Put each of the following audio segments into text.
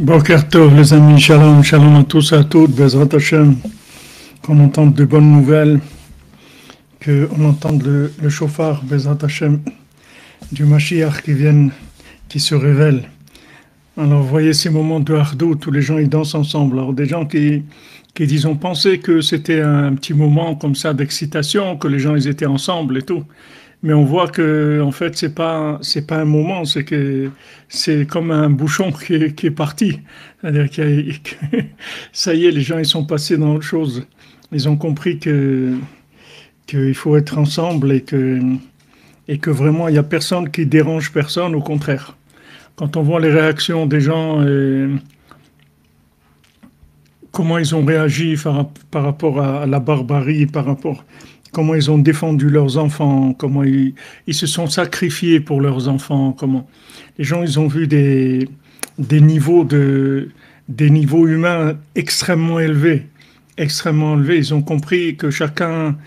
Boker Tov, les amis, shalom, shalom à tous et à toutes, Bezrat Hashem, qu'on entende de bonnes nouvelles, qu'on entende le chauffard, Bezrat Hashem, du Mashiach qui se révèle. Alors, vous voyez ces moments de Hardou, tous les gens ils dansent ensemble. Alors, des gens qui disent, on pensait que c'était un petit moment comme ça d'excitation, que les gens ils étaient ensemble et tout. Mais on voit que en fait c'est pas un moment, c'est que c'est comme un bouchon qui est parti. C'est-à-dire que ça y est, les gens ils sont passés dans autre chose. Ils ont compris que qu'il faut être ensemble et que vraiment il y a personne qui dérange personne, au contraire. Quand on voit les réactions des gens, comment ils ont réagi par rapport à la barbarie, par rapport comment ils ont défendu leurs enfants, comment ils se sont sacrifiés pour leurs enfants, comment les gens ils ont vu des des niveaux humains extrêmement élevés, extrêmement élevés. Ils ont compris que chacun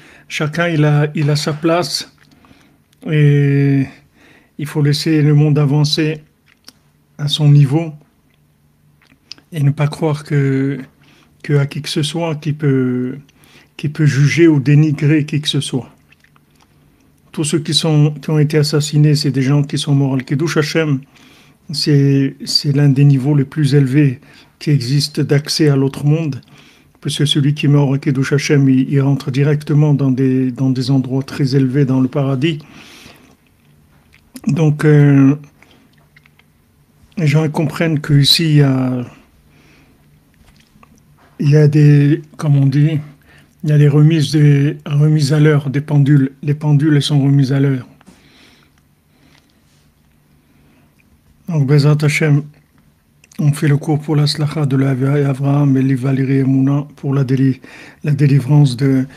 il a sa place et il faut laisser le monde avancer à son niveau et ne pas croire que à qui que ce soit qui peut juger ou dénigrer qui que ce soit. Tous ceux qui ont été assassinés, c'est des gens qui sont morts. Le Kiddush Hashem, c'est l'un des niveaux les plus élevés qui existe d'accès à l'autre monde, parce que celui qui meurt au Kiddush Hashem, il rentre directement dans des endroits très élevés dans le paradis. Donc, les gens comprennent qu'ici, il y a des, comme on dit, il y a des remises à l'heure des pendules. Les pendules sont remises à l'heure. Donc, Bezrat Hashem, on fait le cours pour la slacha de l'Avi Avraham et l'Ivalérie Emouna pour la délivrance de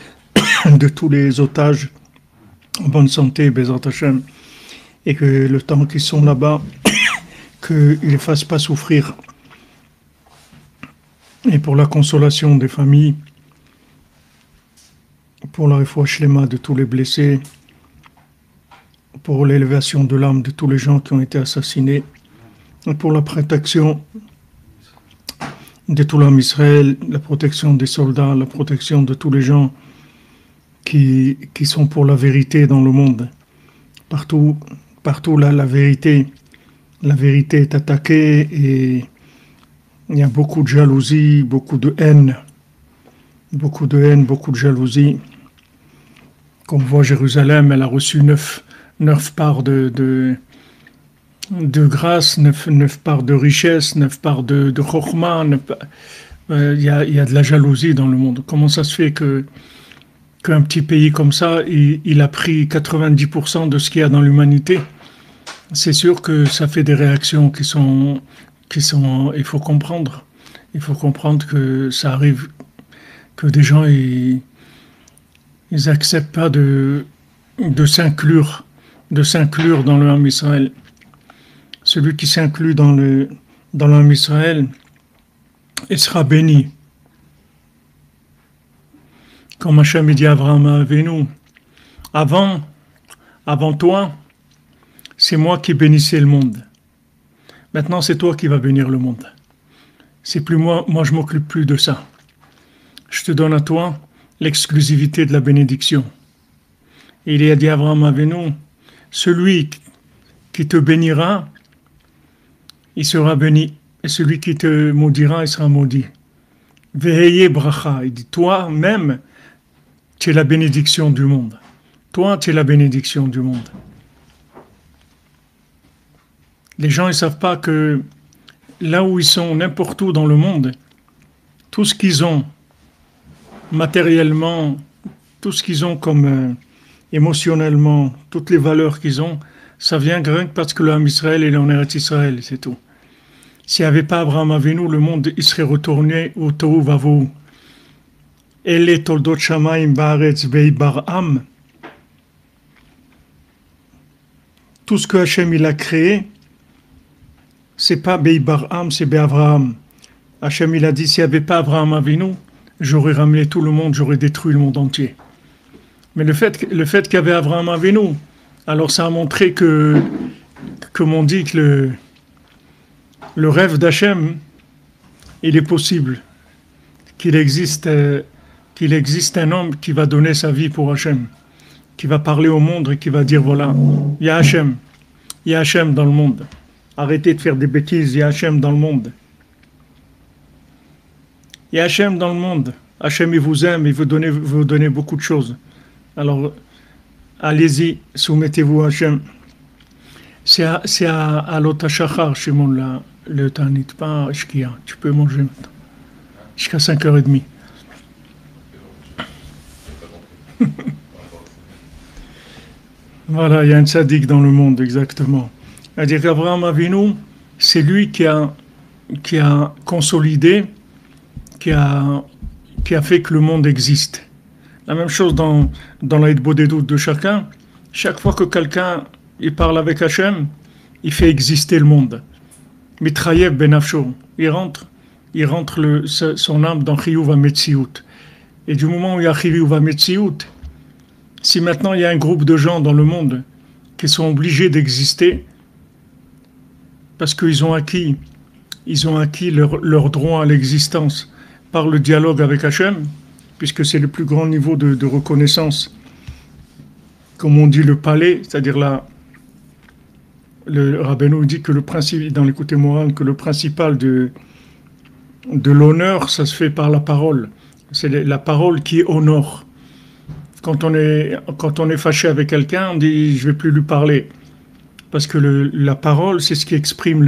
tous les otages en bonne santé, Bezrat Hashem, et que le temps qu'ils sont là-bas, qu'ils ne les fassent pas souffrir. Et pour la consolation des familles, pour la réfouach shlema de tous les blessés, pour l'élévation de l'âme de tous les gens qui ont été assassinés, et pour la protection de tout l'âme Israël, la protection des soldats, la protection de tous les gens qui sont pour la vérité dans le monde. Partout là, la vérité est attaquée et il y a beaucoup de jalousie, beaucoup de haine, beaucoup de jalousie. Comme on voit Jérusalem, elle a reçu neuf parts de grâce, neuf parts de richesse, 9 parts de chokhmah. Il y a de la jalousie dans le monde. Comment ça se fait qu'un petit pays comme ça, il a pris 90% de ce qu'il y a dans l'humanité? C'est sûr que ça fait des réactions qui sont, il faut comprendre. Il faut comprendre que ça arrive, que des gens, ils acceptent pas de s'inclure dans le Ham Israël. Celui qui s'inclut dans le Ham Israël, il sera béni. Comme Hachem dit à Abraham Avinu, avant toi, c'est moi qui bénissais le monde. Maintenant, c'est toi qui vas bénir le monde. C'est plus moi je m'occupe plus de ça. Je te donne à toi l'exclusivité de la bénédiction. Et il a dit à Abraham Avinu, celui qui te bénira, il sera béni. Et celui qui te maudira, il sera maudit. Veheye bracha. Il dit, toi-même, tu es la bénédiction du monde. Toi, tu es la bénédiction du monde. Les gens ne savent pas que là où ils sont, n'importe où dans le monde, tout ce qu'ils ont matériellement, tout ce qu'ils ont comme émotionnellement, toutes les valeurs qu'ils ont, ça vient rien que parce que l'âme Israël est en Eretz Israël, c'est tout. S'il n'y avait pas Abraham Avinu, le monde il serait retourné au Tohu Vavohu. Ele toldot shamayim baaretz vei bar'am. Tout ce que Hachem il a créé, c'est pas Bei Bar'am, c'est Bei Avraham. Hachem il a dit, s'il n'y avait pas Abraham Avinu, j'aurais ramené tout le monde, j'aurais détruit le monde entier. Mais le fait qu'il y avait Abraham Avinu, alors ça a montré comme on dit, que le rêve d'Hachem, il est possible qu'il existe, qu'il existe un homme qui va donner sa vie pour Hachem, qui va parler au monde et qui va dire voilà, il y a Hachem dans le monde. Arrêtez de faire des bêtises, il y a Hachem dans le monde. Il y a Hachem dans le monde. Hachem, il vous aime, il vous donner beaucoup de choses. Alors, allez-y, soumettez-vous à Hachem. C'est à l'Otashachar, Shimon, le Tanit, pas à Shkia. Tu peux manger maintenant. Jusqu'à 5h30. Voilà, il y a un tzaddik dans le monde, exactement. C'est-à-dire qu'Abraham Avinu, c'est lui qui a consolidé, qui a fait que le monde existe. La même chose dans la Hitbodedut de chacun. Chaque fois que quelqu'un il parle avec Hachem, il fait exister le monde. Mitrayev benafsho, il rentre son âme dans Chiyuv HaMetziut. Et du moment où il y a Chiyuv HaMetziut, si maintenant il y a un groupe de gens dans le monde qui sont obligés d'exister parce qu'ils ont acquis leur droit à l'existence par le dialogue avec Hachem, puisque c'est le plus grand niveau de reconnaissance, comme on dit le palais, c'est-à-dire le Rabbeinu dit que le principe, dans l'écoute morale, que le principal de l'honneur, ça se fait par la parole. C'est la parole qui honore. Quand on est fâché avec quelqu'un, on dit je vais plus lui parler. Parce que la parole, c'est ce qui exprime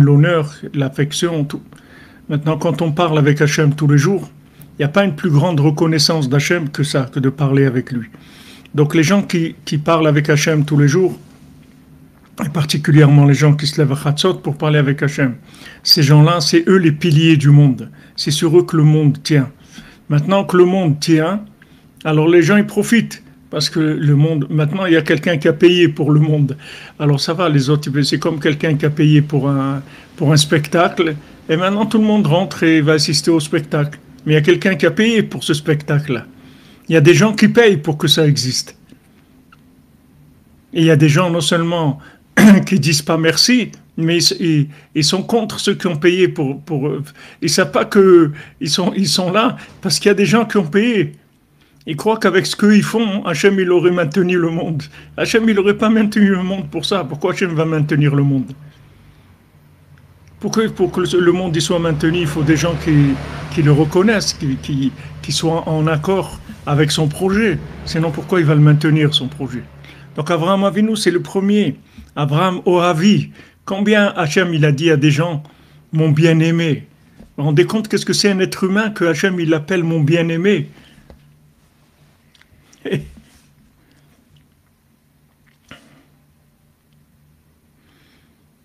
l'honneur, l'affection, tout. Maintenant, quand on parle avec Hachem tous les jours, il n'y a pas une plus grande reconnaissance d'Hachem que ça, que de parler avec lui. Donc les gens qui parlent avec Hachem tous les jours, et particulièrement les gens qui se lèvent à Chatzot pour parler avec Hachem, ces gens-là, c'est eux les piliers du monde. C'est sur eux que le monde tient. Maintenant que le monde tient, alors les gens, ils profitent. Parce que le monde, maintenant, il y a quelqu'un qui a payé pour le monde. Alors ça va, les autres, c'est comme quelqu'un qui a payé pour un spectacle. Et maintenant, tout le monde rentre et va assister au spectacle. Mais il y a quelqu'un qui a payé pour ce spectacle-là. Il y a des gens qui payent pour que ça existe. Et il y a des gens, non seulement qui disent pas merci, mais ils sont contre ceux qui ont payé pour ils savent pas que ils sont là parce qu'il y a des gens qui ont payé. Ils croient qu'avec ce qu'ils font, Hachem il aurait maintenu le monde. Hachem il n'aurait pas maintenu le monde pour ça. Pourquoi Hachem va maintenir le monde? Pour que le monde y soit maintenu, il faut des gens qui le reconnaissent, qui soient en accord avec son projet. Sinon, pourquoi il va le maintenir, son projet? Donc Abraham Avinu, c'est le premier. Abraham Ohavi. Combien Hachem il a dit à des gens, mon bien-aimé? Vous vous rendez compte qu'est-ce que c'est un être humain que Hachem il l'appelle mon bien-aimé?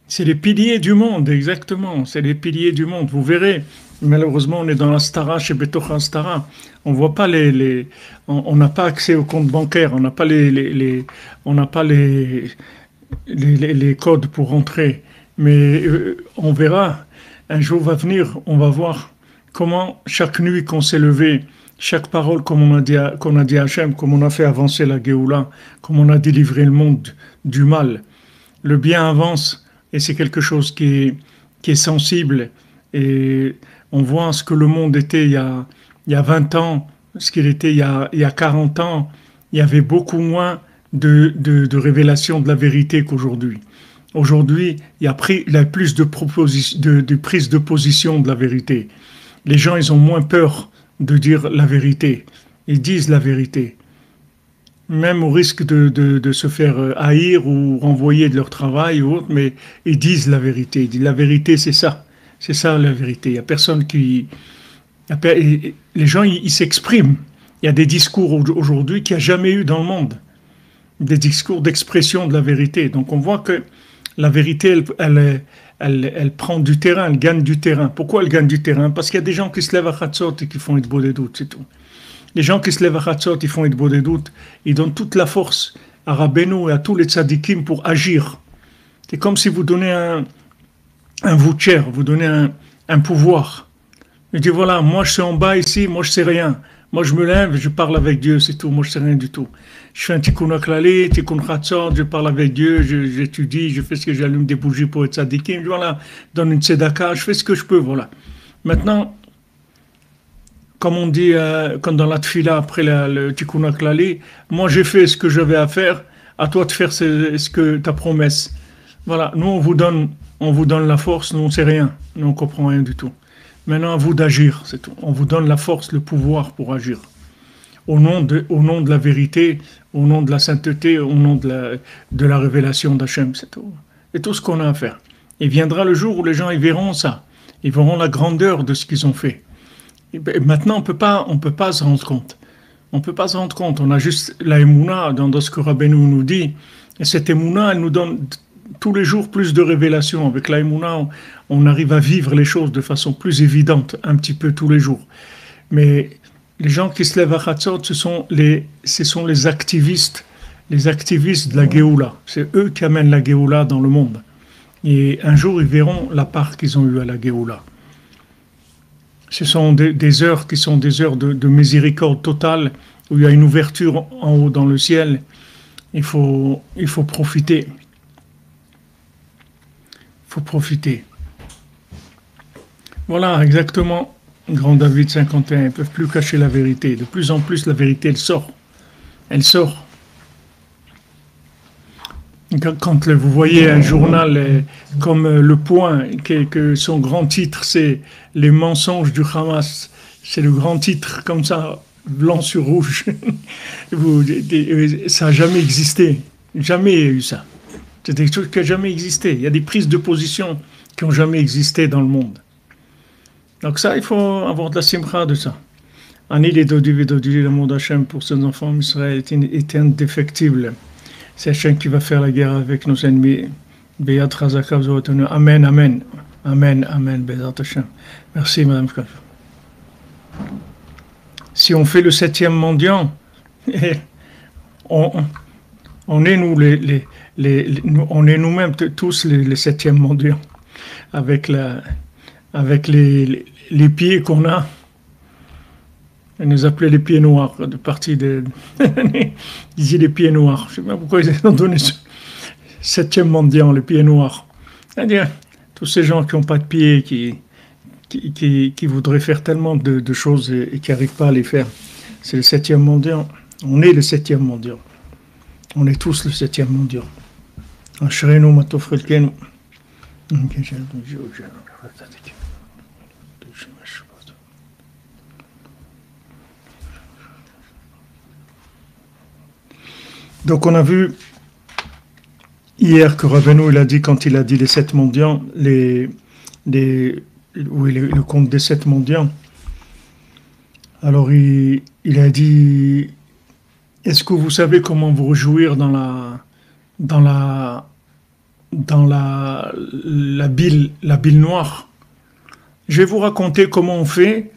C'est les piliers du monde, exactement. C'est les piliers du monde. Vous verrez, malheureusement, on est dans la Stara, chez Betocha Stara. On voit pas on n'a pas accès au compte bancaire. On n'a pas on n'a pas les codes pour rentrer. Mais on verra. Un jour va venir, on va voir comment chaque nuit qu'on s'est levé, chaque parole qu'on a dit à Hachem, comme on a fait avancer la Géoula, comme on a délivré le monde du mal. Le bien avance. Et c'est quelque chose qui est sensible. Et on voit ce que le monde était il y a 20 ans, ce qu'il était il y a 40 ans. Il y avait beaucoup moins de révélations de la vérité qu'aujourd'hui. Aujourd'hui, il y a plus de prise de position de la vérité. Les gens, ils ont moins peur de dire la vérité. Ils disent la vérité. Même au risque de se faire haïr ou renvoyer de leur travail ou autre, mais ils disent la vérité. Ils disent la vérité, c'est ça. C'est ça la vérité. Il n'y a personne qui... Les gens, ils s'expriment. Il y a des discours aujourd'hui qu'il n'y a jamais eu dans le monde. Des discours d'expression de la vérité. Donc on voit que la vérité, elle prend du terrain, elle gagne du terrain. Pourquoi elle gagne du terrain? Parce qu'il y a des gens qui se lèvent à Chatzot et qui font une bonne doute, c'est tout. Les gens qui se lèvent à Chatzot, ils font une bonne doute, ils donnent toute la force à Rabbeinu et à tous les tzadikim pour agir. C'est comme si vous donnez un voucher, vous donnez un pouvoir. Je dis voilà, moi je suis en bas ici, moi je sais rien. Moi, je me lève, je parle avec Dieu, c'est tout. Moi, je sais rien du tout. Je fais un tikkun aklali, tikkun chatzot, je parle avec Dieu, j'étudie, je fais ce que j'allume des bougies pour être tzadikim, voilà, donne une tzedaka, je fais ce que je peux, voilà. Maintenant, comme on dit, quand dans la tfila, après le tikkun aklali, moi, j'ai fait ce que j'avais à faire, à toi de faire ce que ta promesse. Voilà, nous, on vous donne la force, nous, on sait rien, nous, on comprend rien du tout. Maintenant, à vous d'agir, c'est tout. On vous donne la force, le pouvoir pour agir. Au nom de la vérité, au nom de la sainteté, au nom de la révélation d'Hachem, c'est tout. C'est tout ce qu'on a à faire. Et viendra le jour où les gens ils verront ça. Ils verront la grandeur de ce qu'ils ont fait. Et maintenant, on peut pas se rendre compte. On peut pas se rendre compte. On a juste la Emouna dans ce que Rabbeinu nous dit. Et cette Emouna, elle nous donne tous les jours plus de révélations. Avec la Emouna, on arrive à vivre les choses de façon plus évidente, un petit peu tous les jours. Mais les gens qui se lèvent à Chatzot, ce sont les activistes de la Géoula. C'est eux qui amènent la Géoula dans le monde. Et un jour, ils verront la part qu'ils ont eue à la Géoula. Ce sont des heures qui sont des heures de miséricorde totale, où il y a une ouverture en haut dans le ciel. Il faut profiter. Il faut profiter. Voilà, exactement. Grand David 51, ils ne peuvent plus cacher la vérité. De plus en plus, la vérité, elle sort. Elle sort. Quand vous voyez un journal comme Le Point, que son grand titre, c'est Les mensonges du Hamas, c'est le grand titre, comme ça, blanc sur rouge. Ça n'a jamais existé. Jamais eu ça. C'est quelque chose qui n'a jamais existé. Il y a des prises de position qui n'ont jamais existé dans le monde. Donc ça, il faut avoir de la simcha de ça. Ani les dodus et dodus, l'amour d'Hachem pour ses enfants Israël est indéfectible. C'est Hachem qui va faire la guerre avec nos ennemis. Beyat Razakav Zoatonu. Amen, amen. Amen, amen, Beyat Hachem. Merci, Madame Kaf. Si on fait le 7e mendiant, on est nous on est nous-mêmes tous les 7e mendiants avec les pieds qu'on a. Ils nous appelaient les pieds noirs, de partie de... Ils disaient les pieds noirs. Je ne sais pas pourquoi ils ont donné ce 7e mendiant, les pieds noirs. C'est-à-dire, tous ces gens qui n'ont pas de pieds, qui voudraient faire tellement de choses et qui n'arrivent pas à les faire. C'est le 7e mendiant. On est le 7e mendiant. On est tous le 7e mendiant. Ashrenu matofrelkenu. Donc on a vu hier que Rabbeinu il a dit, quand il a dit les 7 mendiants, le compte des 7 mendiants, alors il a dit, est-ce que vous savez comment vous réjouir dans la bile noire? Je vais vous raconter comment on fait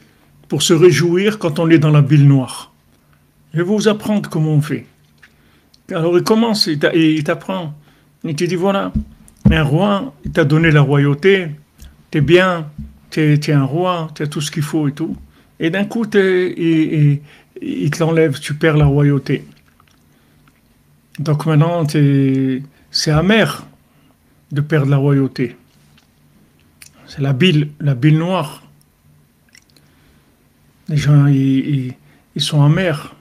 pour se réjouir quand on est dans la bile noire. Je vais vous apprendre comment on fait. Alors il commence, il t'apprend. Il te dit, voilà, un roi, il t'a donné la royauté, t'es bien, t'es un roi, t'as tout ce qu'il faut et tout. Et d'un coup, il te l'enlève, tu perds la royauté. Donc maintenant, c'est amer de perdre la royauté. C'est la bile noire. Les gens, ils sont amers.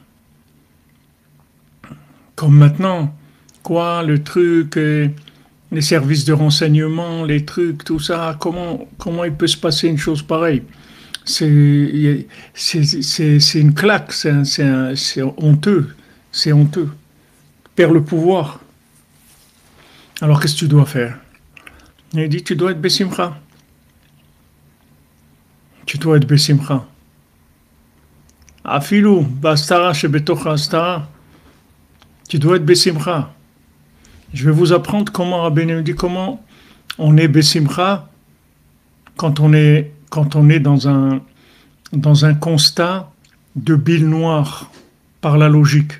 Comme maintenant, quoi, le truc, les services de renseignement, les trucs, tout ça, comment il peut se passer une chose pareille? C'est une claque, c'est honteux, c'est honteux. Perd le pouvoir. Alors qu'est-ce que tu dois faire? Il dit, tu dois être Bessimcha. Tu dois être Bessimcha. Afilou, bastara shebetocha astara. Tu dois être Bessimcha. Je vais vous apprendre comment Rabbeinu dit comment on est Bessimcha quand on est dans un constat de bile noire par la logique.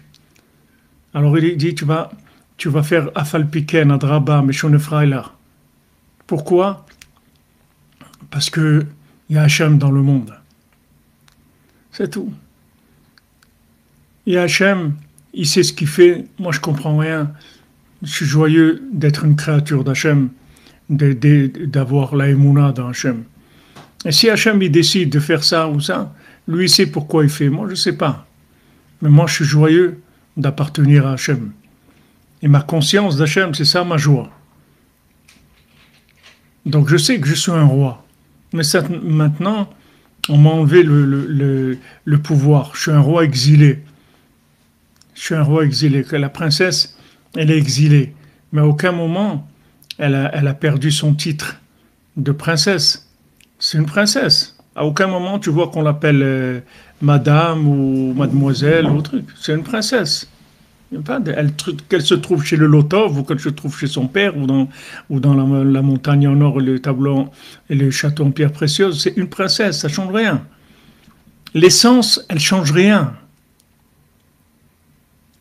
Alors il dit tu vas faire Afalpiken, Adraba, Meshonefraïla. Pourquoi? Parce que il y a Hachem dans le monde. C'est tout. Et Hachem, il sait ce qu'il fait. Moi, je comprends rien. Je suis joyeux d'être une créature d'Hachem, d'avoir la émouna dans Hachem. Et si Hachem, il décide de faire ça ou ça, lui, il sait pourquoi il fait. Moi, je ne sais pas. Mais moi, je suis joyeux d'appartenir à Hachem. Et ma conscience d'Hachem, c'est ça ma joie. Donc, je sais que je suis un roi. Mais ça, maintenant, on m'a enlevé le pouvoir. Je suis un roi exilé. Je suis un roi exilé. La princesse, elle est exilée. Mais à aucun moment, elle a perdu son titre de princesse. C'est une princesse. À aucun moment, tu vois qu'on l'appelle madame ou mademoiselle ou truc. C'est une princesse. Qu'elle se trouve chez le Lotov ou qu'elle se trouve chez son père ou dans la montagne en or et le tableau et le château en pierre précieuse, c'est une princesse, ça ne change rien. L'essence, elle ne change rien.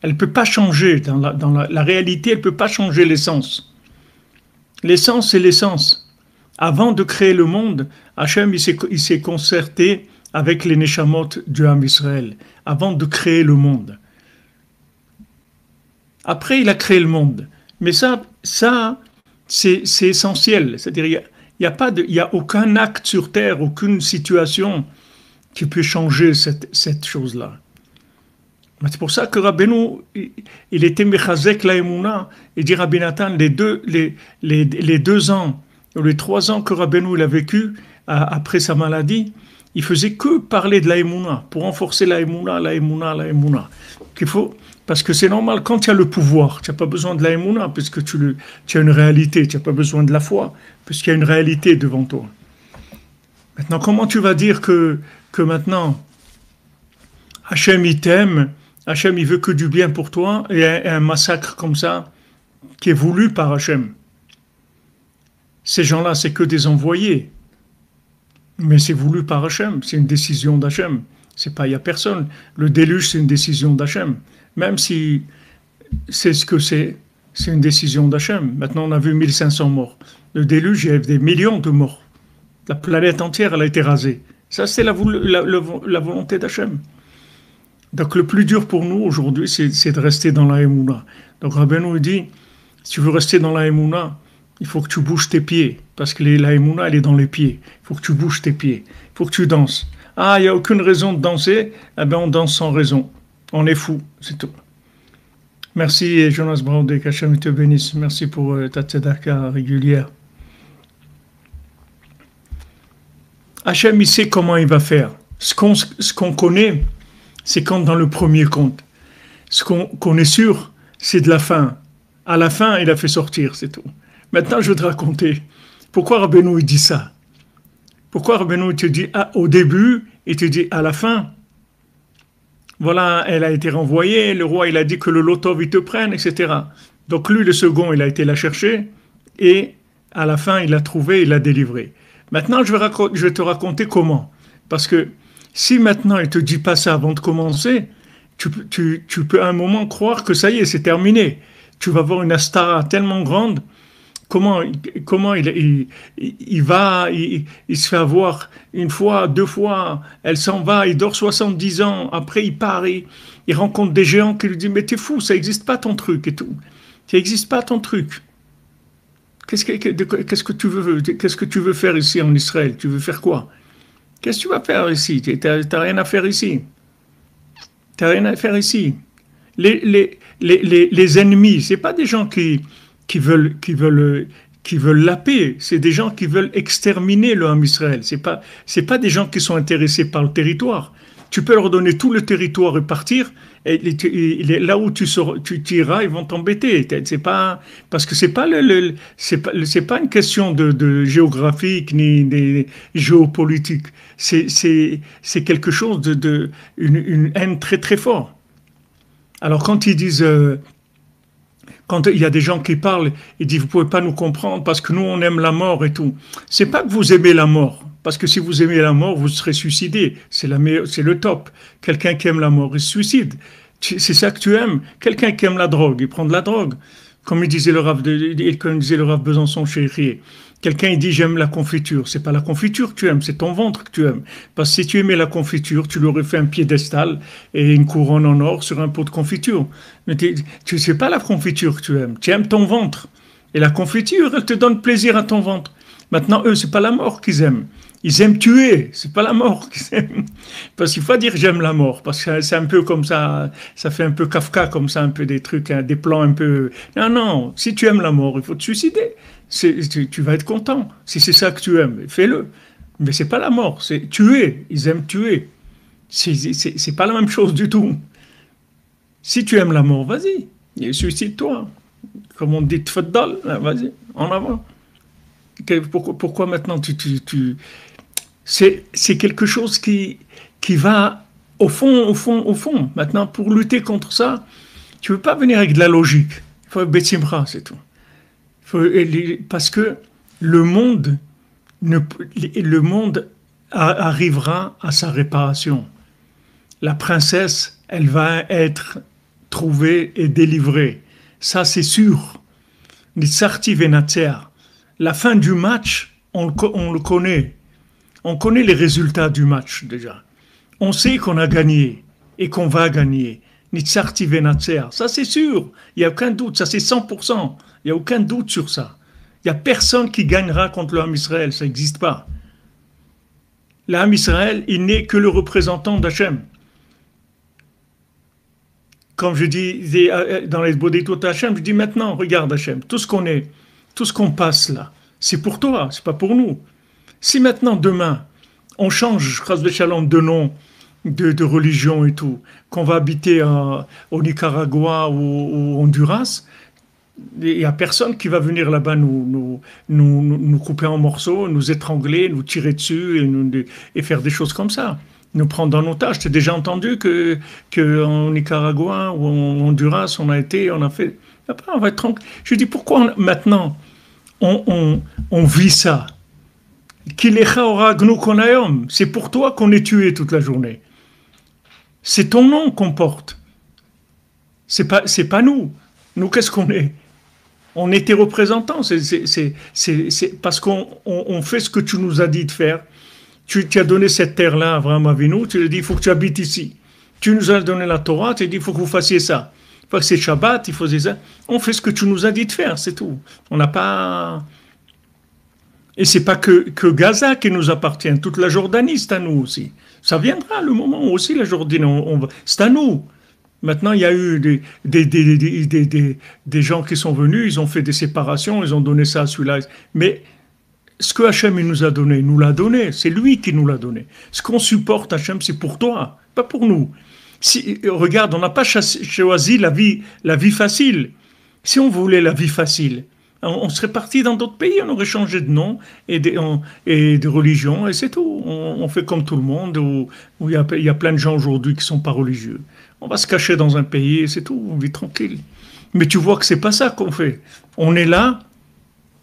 Elle ne peut pas changer. Dans la réalité, elle ne peut pas changer l'essence. L'essence, c'est l'essence. Avant de créer le monde, Hachem il s'est concerté avec les Neshamot du Ham Israël, avant de créer le monde. Après, il a créé le monde. Mais ça c'est essentiel. C'est-à-dire, il y a aucun acte sur Terre, aucune situation qui peut changer cette chose-là. C'est pour ça que Rabbeinu, il était Mechazek la Emouna, et dit Rabbi Nathan, les 2 ans, ou les 3 ans que Rabbeinu il a vécu après sa maladie, il faisait que parler de la Emouna, pour renforcer la Emouna. Parce que c'est normal, quand tu as le pouvoir, tu n'as pas besoin de la Emouna, puisque tu as une réalité, tu n'as pas besoin de la foi, puisqu'il y a une réalité devant toi. Maintenant, comment tu vas dire que maintenant, Hachem il t'aime, Hachem il veut que du bien pour toi, et un massacre comme ça, qui est voulu par Hachem. Ces gens-là, c'est que des envoyés. Mais c'est voulu par Hachem, c'est une décision d'Hachem. C'est pas, il n'y a personne. Le déluge, c'est une décision d'Hachem. Même si c'est ce que c'est une décision d'Hachem. Maintenant, on a vu 1500 morts. Le déluge, il y a des millions de morts. La planète entière, elle a été rasée. Ça, c'est la volonté d'Hachem. Donc, le plus dur pour nous aujourd'hui, c'est de rester dans la Emouna. Donc, Rabbeinu dit, si tu veux rester dans la Emouna, il faut que tu bouges tes pieds. Parce que la Emouna, elle est dans les pieds. Il faut que tu bouges tes pieds. Il faut que tu danses. Ah, il n'y a aucune raison de danser. Eh bien, on danse sans raison. On est fou, c'est tout. Merci Jonas Braudé, qu'Hachem te bénisse. Merci pour ta tzedaka régulière. Hachem, il sait comment il va faire. Ce qu'on connaît, c'est quand dans le premier conte. Ce qu'on est sûr, c'est de la fin. À la fin, il a fait sortir, c'est tout. Maintenant, je vais te raconter. Pourquoi Rabbeinu il dit ça? Pourquoi Rabbeinu te dit au début et te dit à la fin? Voilà, elle a été renvoyée, le roi il a dit que le Lotov il te prenne, etc. Donc lui, le second, il a été la chercher et à la fin, il l'a trouvé, il l'a délivré. Maintenant, je vais te raconter comment. Parce que si maintenant il ne te dit pas ça avant de commencer, tu peux à un moment croire que ça y est, c'est terminé. Tu vas voir une astara tellement grande. Comment il se fait avoir une fois, 2 fois, elle s'en va, il dort 70 ans, après il part, il rencontre des géants qui lui disent « Mais t'es fou, ça n'existe pas ton truc et tout. Ça n'existe pas ton truc. Qu'est-ce que tu veux faire ici en Israël? Tu veux faire quoi? Qu'est-ce que tu vas faire ici? T'as rien à faire ici. T'as rien à faire ici. Les ennemis, c'est pas des gens qui veulent la paix, c'est des gens qui veulent exterminer le Ham Israël. C'est pas des gens qui sont intéressés par le territoire. Tu peux leur donner tout le territoire et partir, et là où tu iras, ils vont t'embêter. C'est pas parce que c'est pas une question de géographique ni de géopolitique. C'est quelque chose une haine très très forte. Alors quand ils disent quand il y a des gens qui parlent, ils disent vous pouvez pas nous comprendre parce que nous on aime la mort et tout. C'est pas que vous aimez la mort, parce que si vous aimez la mort, vous serez suicidé. C'est le top. Quelqu'un qui aime la mort, il se suicide. C'est ça que tu aimes. Quelqu'un qui aime la drogue, il prend de la drogue. Comme comme disait le Rav Besançon chez quelqu'un il dit j'aime la confiture. C'est pas la confiture que tu aimes, c'est ton ventre que tu aimes. Parce que si tu aimais la confiture, tu lui aurais fait un piédestal et une couronne en or sur un pot de confiture. Mais tu sais pas la confiture que tu aimes ton ventre. Et la confiture, elle te donne plaisir à ton ventre. Maintenant, eux, c'est pas la mort qu'ils aiment. Ils aiment tuer, c'est pas la mort qu'ils aiment. Parce qu'il faut pas dire j'aime la mort, parce que c'est un peu comme ça fait un peu Kafka, comme ça, un peu des trucs, hein, des plans un peu. Non, non, si tu aimes la mort, il faut te suicider. Tu vas être content. Si c'est ça que tu aimes, fais-le. Mais c'est pas la mort, c'est tuer. Ils aiment tuer. C'est pas la même chose du tout. Si tu aimes la mort, vas-y, suicide-toi. Comme on dit, tfaddal, vas-y, en avant. Pourquoi maintenant c'est quelque chose qui va au fond, au fond, au fond. Maintenant, pour lutter contre ça, tu ne veux pas venir avec de la logique. Il faut Betsimra, c'est tout. Parce que le monde, le monde arrivera à sa réparation. La princesse, elle va être trouvée et délivrée. Ça, c'est sûr. Nitsarti Venatser. La fin du match, on le connaît. On connaît les résultats du match déjà. On sait qu'on a gagné et qu'on va gagner. Nitsarti Venatser. Ça, c'est sûr. Il n'y a aucun doute. Ça, c'est 100%. Il n'y a aucun doute sur ça. Il n'y a personne qui gagnera contre le Ham Israël. Ça n'existe pas. Le Ham Israël, il n'est que le représentant d'Hachem. Comme je dis dans les Bodhitot Hachem, je dis maintenant, regarde Hachem, tout ce qu'on est, tout ce qu'on passe là, c'est pour toi, c'est pas pour nous. Si maintenant, demain, on change, Chas Shalom, de nom, de religion et tout, qu'on va habiter au Nicaragua ou au Honduras, il n'y a personne qui va venir là-bas nous couper en morceaux, nous étrangler, nous tirer dessus et faire des choses comme ça. Nous prendre en otage. Tu as déjà entendu que en Nicaragua ou en Honduras, on a fait. Après, on va être tranquille. Je dis pourquoi maintenant on vit ça. C'est pour toi qu'on est tué toute la journée. C'est ton nom qu'on porte. C'est pas nous. Nous, qu'est-ce qu'on est? On est tes représentants. C'est parce qu'on fait ce que tu nous as dit de faire. Tu as donné cette terre-là à Abraham Avinu, tu lui as dit, il faut que tu habites ici. Tu nous as donné la Torah, tu as dit, il faut que vous fassiez ça. Il faut que c'est Shabbat, il faut ça. On fait ce que tu nous as dit de faire, c'est tout. On n'a pas... Et c'est pas que Gaza qui nous appartient, toute la Jordanie, c'est à nous aussi. Ça viendra le moment où aussi la Jordanie, c'est à nous. Maintenant, il y a eu des gens qui sont venus, ils ont fait des séparations, ils ont donné ça à celui-là. Mais ce que Hachem il nous a donné, il nous l'a donné. C'est lui qui nous l'a donné. Ce qu'on supporte, Hachem, c'est pour toi, pas pour nous. Regarde, on n'a pas choisi la vie facile. Si on voulait la vie facile, on serait parti dans d'autres pays, on aurait changé de nom et de religion, et c'est tout. On fait comme tout le monde, où il y a plein de gens aujourd'hui qui ne sont pas religieux. On va se cacher dans un pays, et c'est tout, on vit tranquille. Mais tu vois que c'est pas ça qu'on fait. On est là,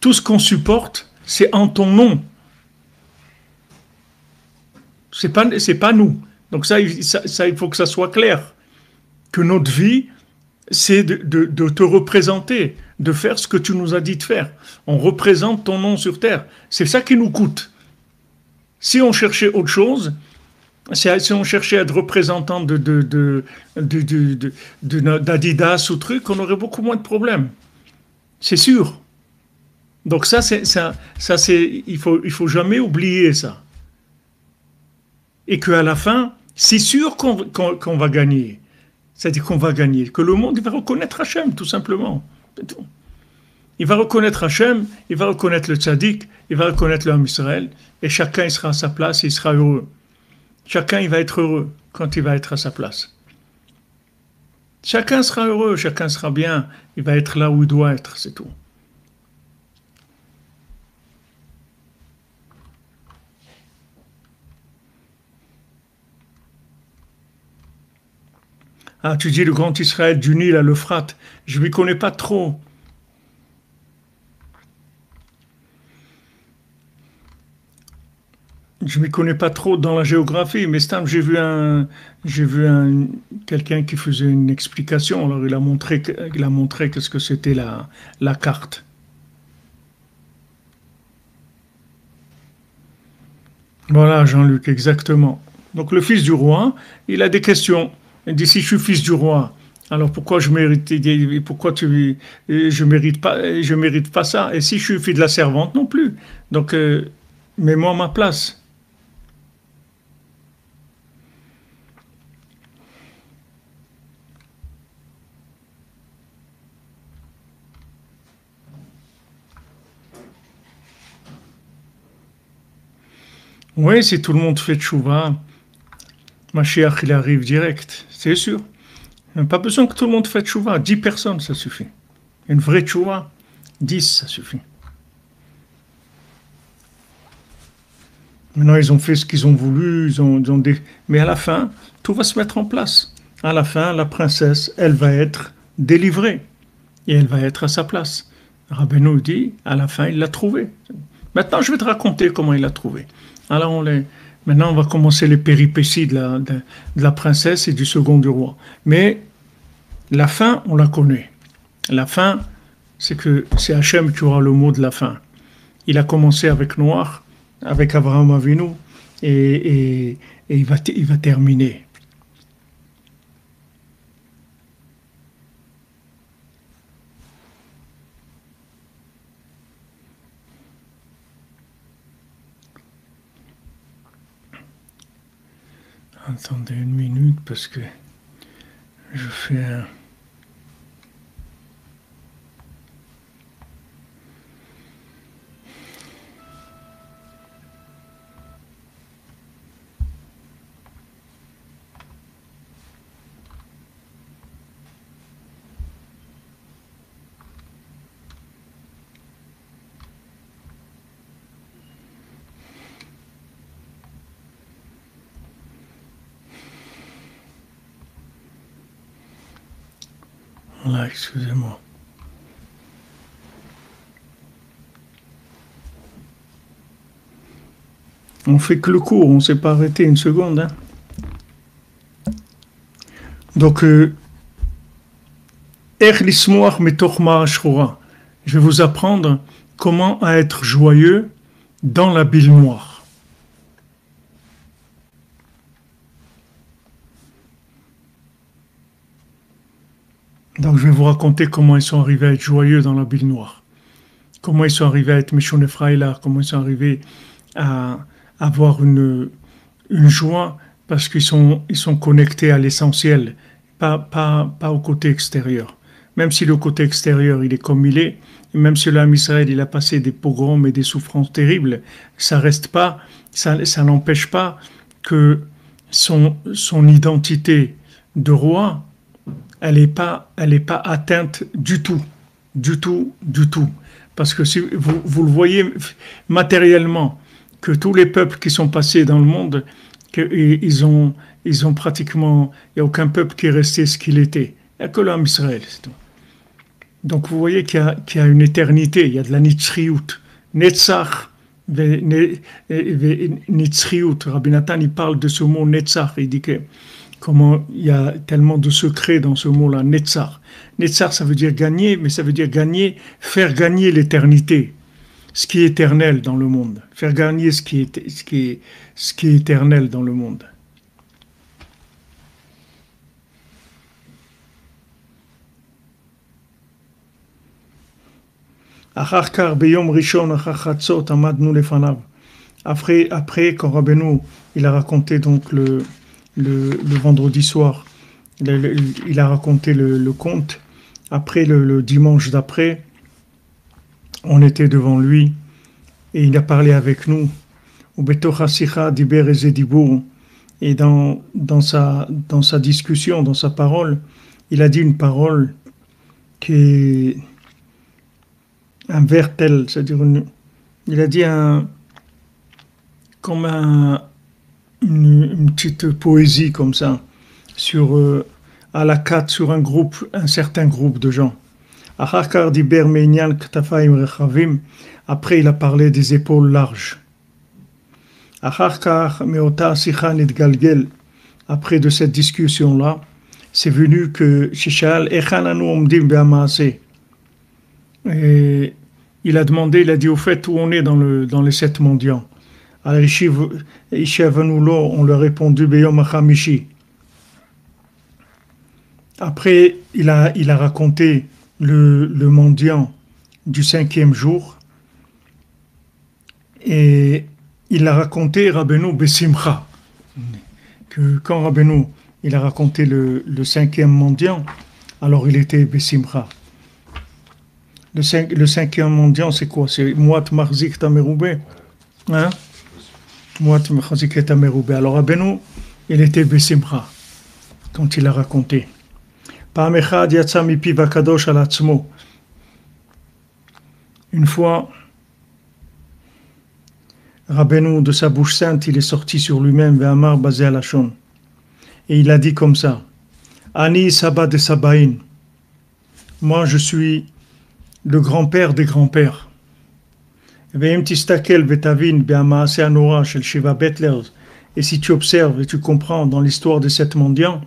tout ce qu'on supporte, c'est en ton nom. C'est pas nous. Donc ça, il faut que ça soit clair. Que notre vie, c'est de te représenter, de faire ce que tu nous as dit de faire. On représente ton nom sur terre. C'est ça qui nous coûte. Si on cherchait autre chose, si on cherchait à être représentant d'Adidas ou truc, on aurait beaucoup moins de problèmes. C'est sûr. Donc il faut jamais oublier ça. Et qu'à la fin, c'est sûr qu'on va gagner. C'est-à-dire qu'on va gagner. Que le monde il va reconnaître Hachem, tout simplement. C'est tout. Il va reconnaître Hachem, il va reconnaître le tzaddik, il va reconnaître l'homme Israël, et chacun il sera à sa place et il sera heureux. Chacun il va être heureux quand il va être à sa place. Chacun sera heureux, chacun sera bien, il va être là où il doit être, c'est tout. Ah, tu dis le grand Israël du Nil à l'Euphrate. Je ne m'y connais pas trop. je m'y connais pas trop dans la géographie, mais j'ai vu quelqu'un qui faisait une explication. Alors il a montré qu'est-ce que c'était la carte. Voilà, Jean-Luc, exactement. Donc le fils du roi, il a des questions. Il dit si je suis fils du roi, alors pourquoi je mérite, pourquoi je mérite pas ça. Et si je suis fils de la servante, non plus. Donc mets-moi à ma place. Oui, si tout le monde fait tchouva, Mashiach il arrive direct, c'est sûr. Il n'y a pas besoin que tout le monde fasse tchouva. 10 personnes, ça suffit. Une vraie tchouva, 10, ça suffit. Maintenant, ils ont fait ce qu'ils ont voulu, mais à la fin, tout va se mettre en place. À la fin, la princesse, elle va être délivrée et elle va être à sa place. Rabbeinu dit, à la fin, il l'a trouvée. Maintenant, je vais te raconter comment il l'a trouvée. Alors, maintenant, on va commencer les péripéties de la princesse et du second du roi. Mais la fin, on la connaît. La fin, c'est que c'est Hachem qui aura le mot de la fin. Il a commencé avec Noir, avec Abraham Avinu, et il va terminer. Attendez une minute parce que je fais un... Là, excusez-moi. On fait que le cours, on ne s'est pas arrêté une seconde. Hein. Donc, je vais vous apprendre comment être joyeux dans la bile noire. Donc, je vais vous raconter comment ils sont arrivés à être joyeux dans la bile noire. Comment ils sont arrivés à être Mishon Efraïla, comment ils sont arrivés à avoir une joie parce ils sont connectés à l'essentiel, pas au côté extérieur. Même si le côté extérieur, il est comme il est, et même si l'âme Israël, il a passé des pogroms et des souffrances terribles, ça reste pas, ça n'empêche pas que son identité de roi, elle est pas atteinte du tout, du tout, du tout. Parce que si vous le voyez matériellement, que tous les peuples qui sont passés dans le monde, ils ont pratiquement, il n'y a aucun peuple qui est resté ce qu'il était. Il n'y a que l'âme Israël, c'est tout. Donc vous voyez qu'il y a une éternité, il y a de la nitzriout. Netzach, nitzriout. Rabbi Nathan, il parle de ce mot Netzach, il dit que comment il y a tellement de secrets dans ce mot-là, Netzach. Netzach, ça veut dire gagner, mais ça veut dire gagner, faire gagner l'éternité, ce qui est éternel dans le monde. Faire gagner ce qui est éternel dans le monde. Après, quand Rabbeinu, il a raconté donc le vendredi soir, il a raconté le conte. Après, le dimanche d'après, on était devant lui et il a parlé avec nous. Et dans sa discussion, dans sa parole, il a dit une parole qui est un vertel, c'est-à-dire il a dit comme une petite poésie comme ça sur à la carte sur un certain groupe de gens. Après, il a parlé des épaules larges. Après de cette discussion-là, c'est venu que Shishal Echananu Omdim Be'amaase. Et il a demandé, il a dit au fait où on est dans les 7 mendiants. Alors on lui a répondu Beyom Hamishi. Après, il a raconté le mendiant du 5e jour et il a raconté Rabbeinu Besimcha. Que quand Rabbeinu il a raconté le 5e mendiant, alors il était Besimcha. Le 5e mendiant, c'est quoi? C'est Muat Marzik Tameroube. Hein? Muat Marzik Tameroube. Alors Rabbeinu, il était Besimcha quand il a raconté. Une fois, Rabbeinu, de sa bouche sainte, il est sorti sur lui-même, Ve'amar Bazé Alashon. Et il a dit comme ça, Ani Saba de Sabaïn. Moi, je suis le grand-père des grands-pères. Et si tu observes et tu comprends dans l'histoire des 7 mendiants,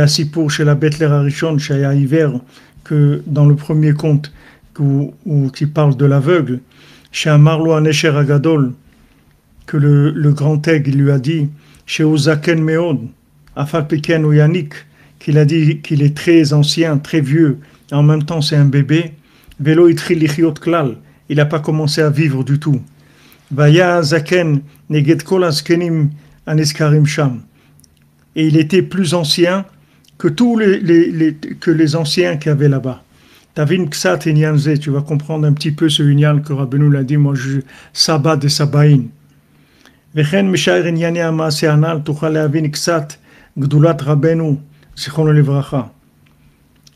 si pour chez la Betler Arishon, chez Hiver, que dans le premier conte qui parle de l'aveugle, chez Amarlo Anesher Agadol, que le grand aigle lui a dit, chez Uzaken Meod, Afal Peken ou Yannick, qu'il a dit qu'il est très ancien, très vieux, et en même temps c'est un bébé, Velo Itri Lichiot Klal, il n'a pas commencé à vivre du tout. Vaya Zaken Neged Kol Askenim Aneskarim Sham. Et il était plus ancien que tous les anciens qu'il y avait là-bas. Tavin Ksat et Nyanze, tu vas comprendre un petit peu ce Unyan que Rabbeinu l'a dit, moi je Saba de Sabaïn. Vechen Mishair Nyane Amase Anal, Tuchal Avin Ksat, Gdulat Rabbeinu, Zichrono Livracha.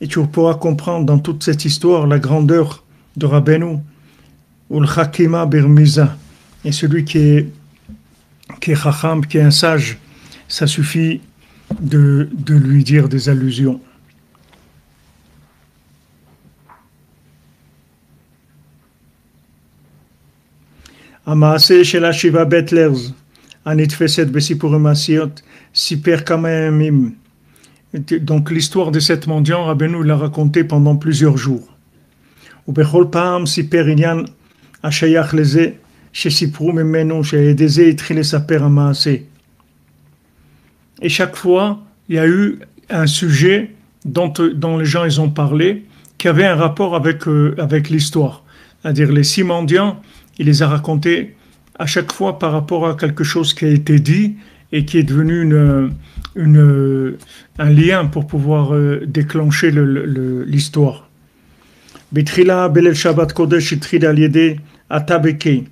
Et tu pourras comprendre dans toute cette histoire la grandeur de Rabbeinu, Ul Chakima Birmiza. Et celui qui est Chacham, qui est un sage, ça suffit de lui dire des allusions. Amaase shel Shiva Betlers, anitfeset besipurim asiot, siper kamayamim. Donc l'histoire de 7 mendiants, Rabbeinu l'a raconté pendant plusieurs jours. Ubechol pam siper inyan ashayach leze, shesipru memenu sheyedeze itrile saper amaase. Et chaque fois, il y a eu un sujet dont les gens ils ont parlé, qui avait un rapport avec l'histoire. C'est-à-dire les 6 mendiants, il les a racontés à chaque fois par rapport à quelque chose qui a été dit et qui est devenu un lien pour pouvoir déclencher l'histoire. Betrila belel Shabbat Kodesh itrida aliede atabeke.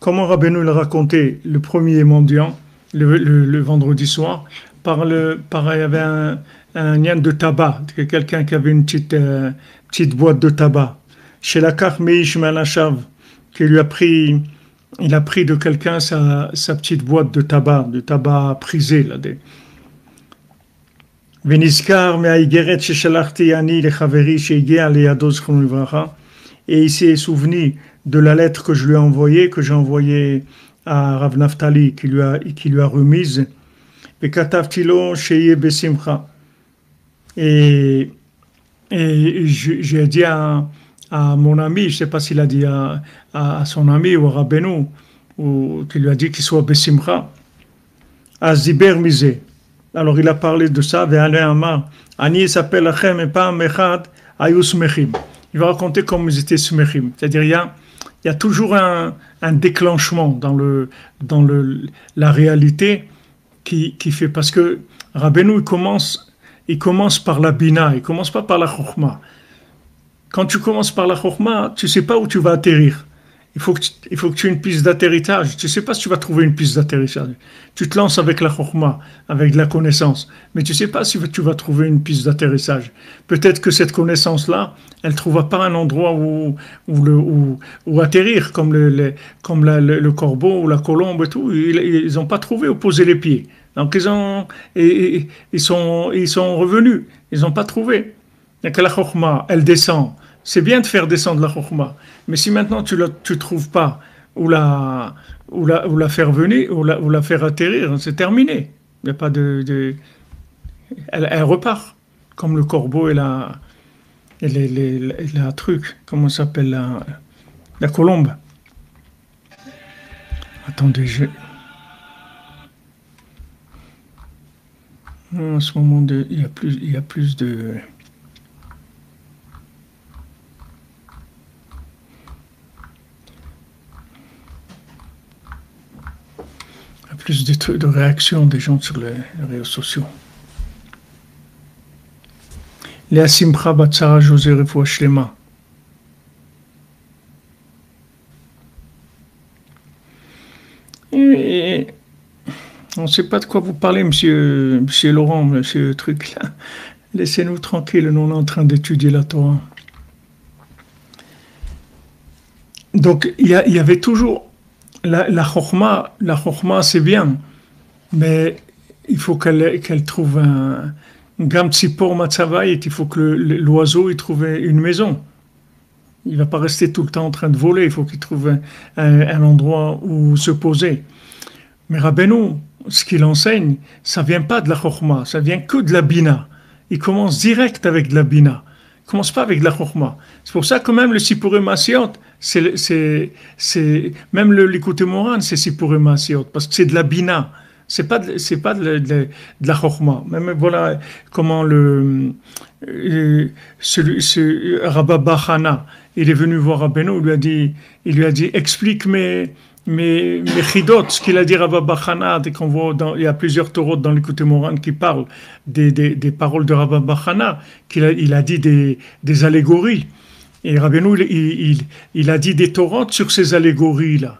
Comment Rabbeinu l'a raconté le premier mendiant, le vendredi soir, il y avait un nyan de tabac, quelqu'un qui avait une petite boîte de tabac. Chez la Kach Meish Malachav, il a pris de quelqu'un sa petite boîte de tabac prisé. Veniskar me'aigeret sheshalachti ani lechaveri sheigea leyado zichrono livracha. Et il s'est souvenu de la lettre que je lui ai envoyée, que j'ai envoyée à Rav Naftali, qui lui a remise. Vekatavtilo sheye besimcha. Et j'ai dit à mon ami, je ne sais pas s'il a dit à son ami ou à Rabbeinu, ou qu'il lui a dit qu'il soit besimcha, à Ziber Mizé. Alors il a parlé de ça, Ani s'appelle Achem et pas Mechad, Ayus Mechim. Il va raconter comment ils étaient smechim. C'est-à-dire il y a toujours un déclenchement dans la réalité qui fait, parce que Rabbeinu il commence par la bina, il commence pas par la chokhma. Quand tu commences par la chokhma, tu sais pas où tu vas atterrir. Il faut que tu aies une piste d'atterrissage. Tu sais pas si tu vas trouver une piste d'atterrissage. Tu te lances avec la chokhma, avec de la connaissance, mais tu sais pas si tu vas trouver une piste d'atterrissage. Peut-être que cette connaissance-là, elle trouvera pas un endroit où atterrir, comme le corbeau ou la colombe et tout. Ils n'ont pas trouvé où poser les pieds. Donc ils sont revenus. Ils n'ont pas trouvé. Donc la chokhma, elle descend. C'est bien de faire descendre la chokhma, mais si maintenant tu trouves pas ou la faire venir, ou la faire atterrir, c'est terminé. Il n'y a pas elle repart, comme le corbeau et la truc, comment ça s'appelle, la colombe. Attendez, en ce moment, il y a plus de... plus de réactions des gens sur les réseaux sociaux. Léa Simcha Batsara José Refoua Shlema. Et on ne sait pas de quoi vous parlez, monsieur Laurent, monsieur truc là. Laissez-nous tranquilles, nous on est en train d'étudier la Torah. Donc il y avait toujours la chorma c'est bien, mais il faut qu'elle trouve un gam tzipor matzavayit, il faut que l'oiseau il trouve une maison. Il ne va pas rester tout le temps en train de voler, il faut qu'il trouve un endroit où se poser. Mais Rabbeinu, ce qu'il enseigne, ça ne vient pas de la chorma, ça vient que de la bina. Il commence direct avec de la bina. Il ne commence pas avec de la chorma. C'est pour ça que même le Sipurim Asiot, même le Likutei Moharan, c'est Sipurim Asiot, parce que c'est de la bina. C'est pas de la chorma. Même voilà comment Rabba Bachana, il est venu voir Rabbeinu, il lui a dit explique mes chidot, ce qu'il a dit Rabba Bachana, dès qu'on voit il y a plusieurs Torot dans l'Likutei Moharan qui parlent des paroles de Rabba Bachana, il a dit des allégories. Et Rabbeinu, il a dit des Torot sur ces allégories-là.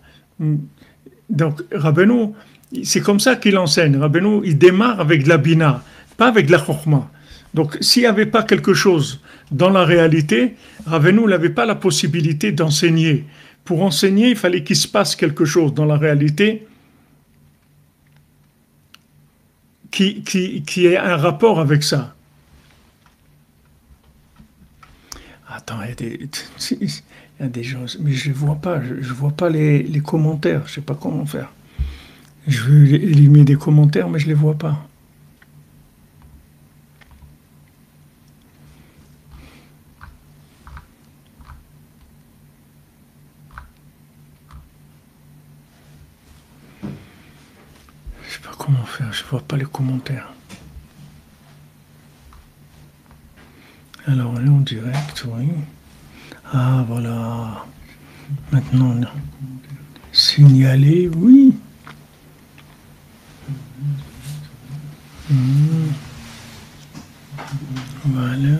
Donc Rabbeinu, c'est comme ça qu'il enseigne. Rabbeinu, il démarre avec de la bina, pas avec de la chorma. Donc, s'il n'y avait pas quelque chose dans la réalité, Rabbeinu n'avait pas la possibilité d'enseigner. Pour enseigner, il fallait qu'il se passe quelque chose dans la réalité qui ait un rapport avec ça. Attends, il y a des gens, mais je ne vois pas, je vois pas les commentaires, je ne sais pas comment faire. Je veux éliminer des commentaires, mais je ne les vois pas. Je ne sais pas comment faire, je ne vois pas les commentaires. Alors, on est en direct, oui. Ah, voilà. Maintenant, signaler, oui. Voilà.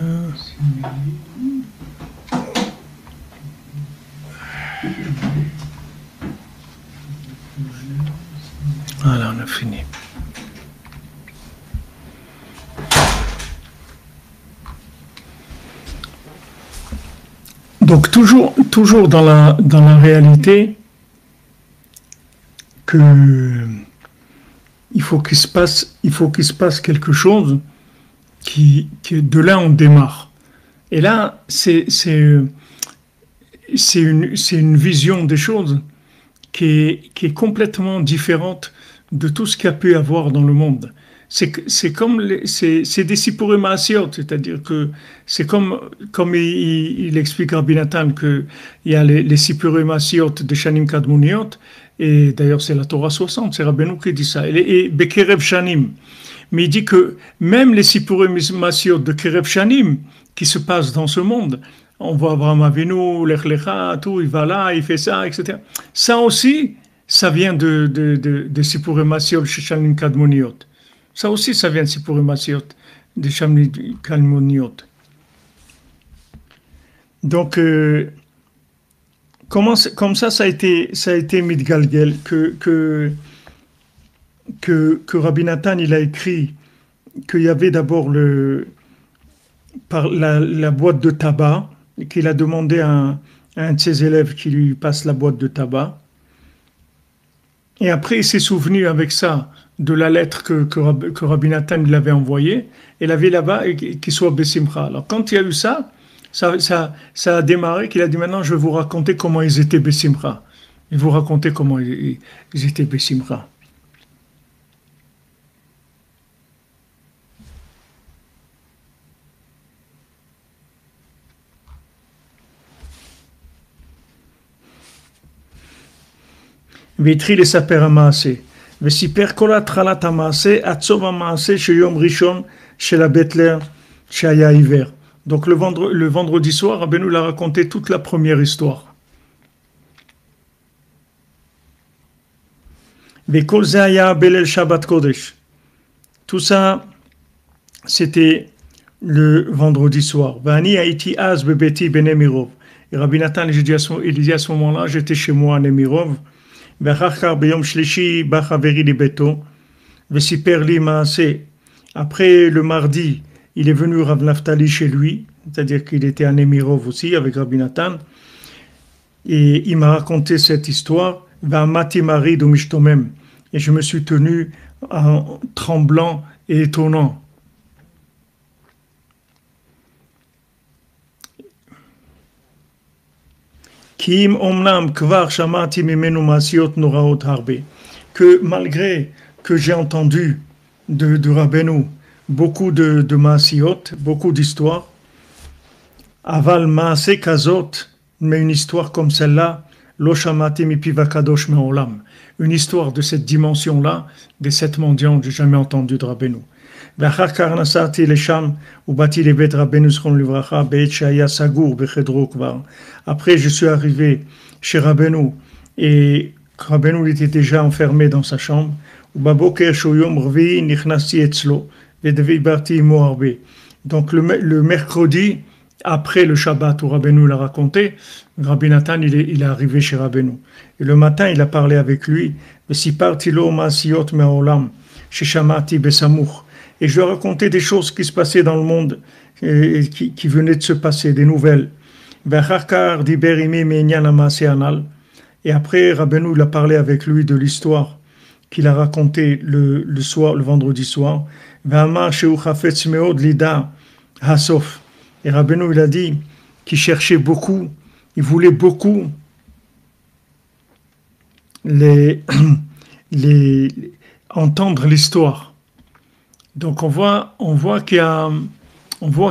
Voilà, on a fini. Donc toujours dans la réalité que il faut qu'il se passe quelque chose qui de là on démarre. Et là c'est une vision des choses qui est complètement différente de tout ce qu'il y a pu y avoir dans le monde. C'est comme c'est des sipurim maasiot, c'est-à-dire que c'est comme il explique Rabbi Nathan que il y a les sipurim maasiot de Shanim Kadmoniot, et d'ailleurs c'est la Torah 60, c'est Rabbeinu qui dit ça, et Bekerev Shanim. Mais il dit que même les sipurim maasiot de Kerev Shanim qui se passent dans ce monde, on voit Abraham Avinu, Lech Lecha, tout, il va là, il fait ça, etc. Ça aussi, ça vient de sipurim maasiot de Shanim Kadmoniot. Ça aussi, ça vient de Sipurim Asiot, de Shanim Kadmoniot. Donc, comme ça a été Midgalgel, que Rabbi Nathan, il a écrit qu'il y avait d'abord la boîte de tabac, qu'il a demandé à un de ses élèves qui lui passe la boîte de tabac. Et après, il s'est souvenu avec ça de la lettre que Rabbi Nathan lui avait envoyée, et l'avait là-bas, et qu'il soit Bessimcha. Alors, quand il y a eu ça a démarré, qu'il a dit maintenant, je vais vous raconter comment ils étaient Bessimcha. Et vous raconter comment ils étaient Bessimra. והתחיל לספר המעשה. וסיפר כל התחלת המעשה עד סוף המעשה של יום ראשון של הבטלר שהיה עיוור. Donc le vendredi soir, Rabbeinu l'a raconté toute la première histoire. וכל זה היה בליל שבת קודש. Tout ça, c'était le vendredi soir. ואני הייתי אז בביתי בנמירוב. Et Rabbi Nathan, il dit à ce moment-là, j'étais chez moi à Nemirov. ואחר כך ביום שלישי בא חברי לביתו וסיפר לי מעשה. Après le mardi, il est venu Rav Naftali chez lui, c'est-à-dire qu'il était à Nemirov aussi avec Rabbi Nathan, et il m'a raconté cette histoire. ועמדתי מרעיד ומשתומם, et je me suis tenu en tremblant et étonnant. כי אם אומנם כבר שמעתי ממנו מעשיות נוראות הרבה, que malgré que j'ai entendu de Rabbeinu beaucoup de מעשיות, beaucoup d'histoires, אבל מעשה כזאת, mais une histoire comme celle-là, לא שמעתי מפיו הקדוש מעולם. Une histoire de cette dimension-là, des 7 mendiants, j'ai jamais entendu de Rabbeinu. ואחר כך נסעתי לשם ובאתי לבית רבנו זכרונו לברכה בעת שהיה סגור בחדרו כבר. Après je suis arrivé chez Rabbeinu et Rabbeinu était déjà enfermé dans sa chambre. ובבוקר שהוא יום רביעי נכנסתי אצלו ודיברתי עמו הרבה. Donc le mercredi après le Shabbat où Rabbeinu l'a raconté, Rabbi Nathan il est arrivé chez Rabbeinu. Et le matin il a parlé avec lui. וסיפרתי לו מעשיות מהעולם ששמעתי בסמוך. Et je lui ai raconté des choses qui se passaient dans le monde, qui venaient de se passer, des nouvelles. Et après, Rabbeinu il a parlé avec lui de l'histoire qu'il a racontée le soir, le vendredi soir. Et Rabbeinu il a dit qu'il cherchait beaucoup, il voulait beaucoup entendre l'histoire. Donc on voit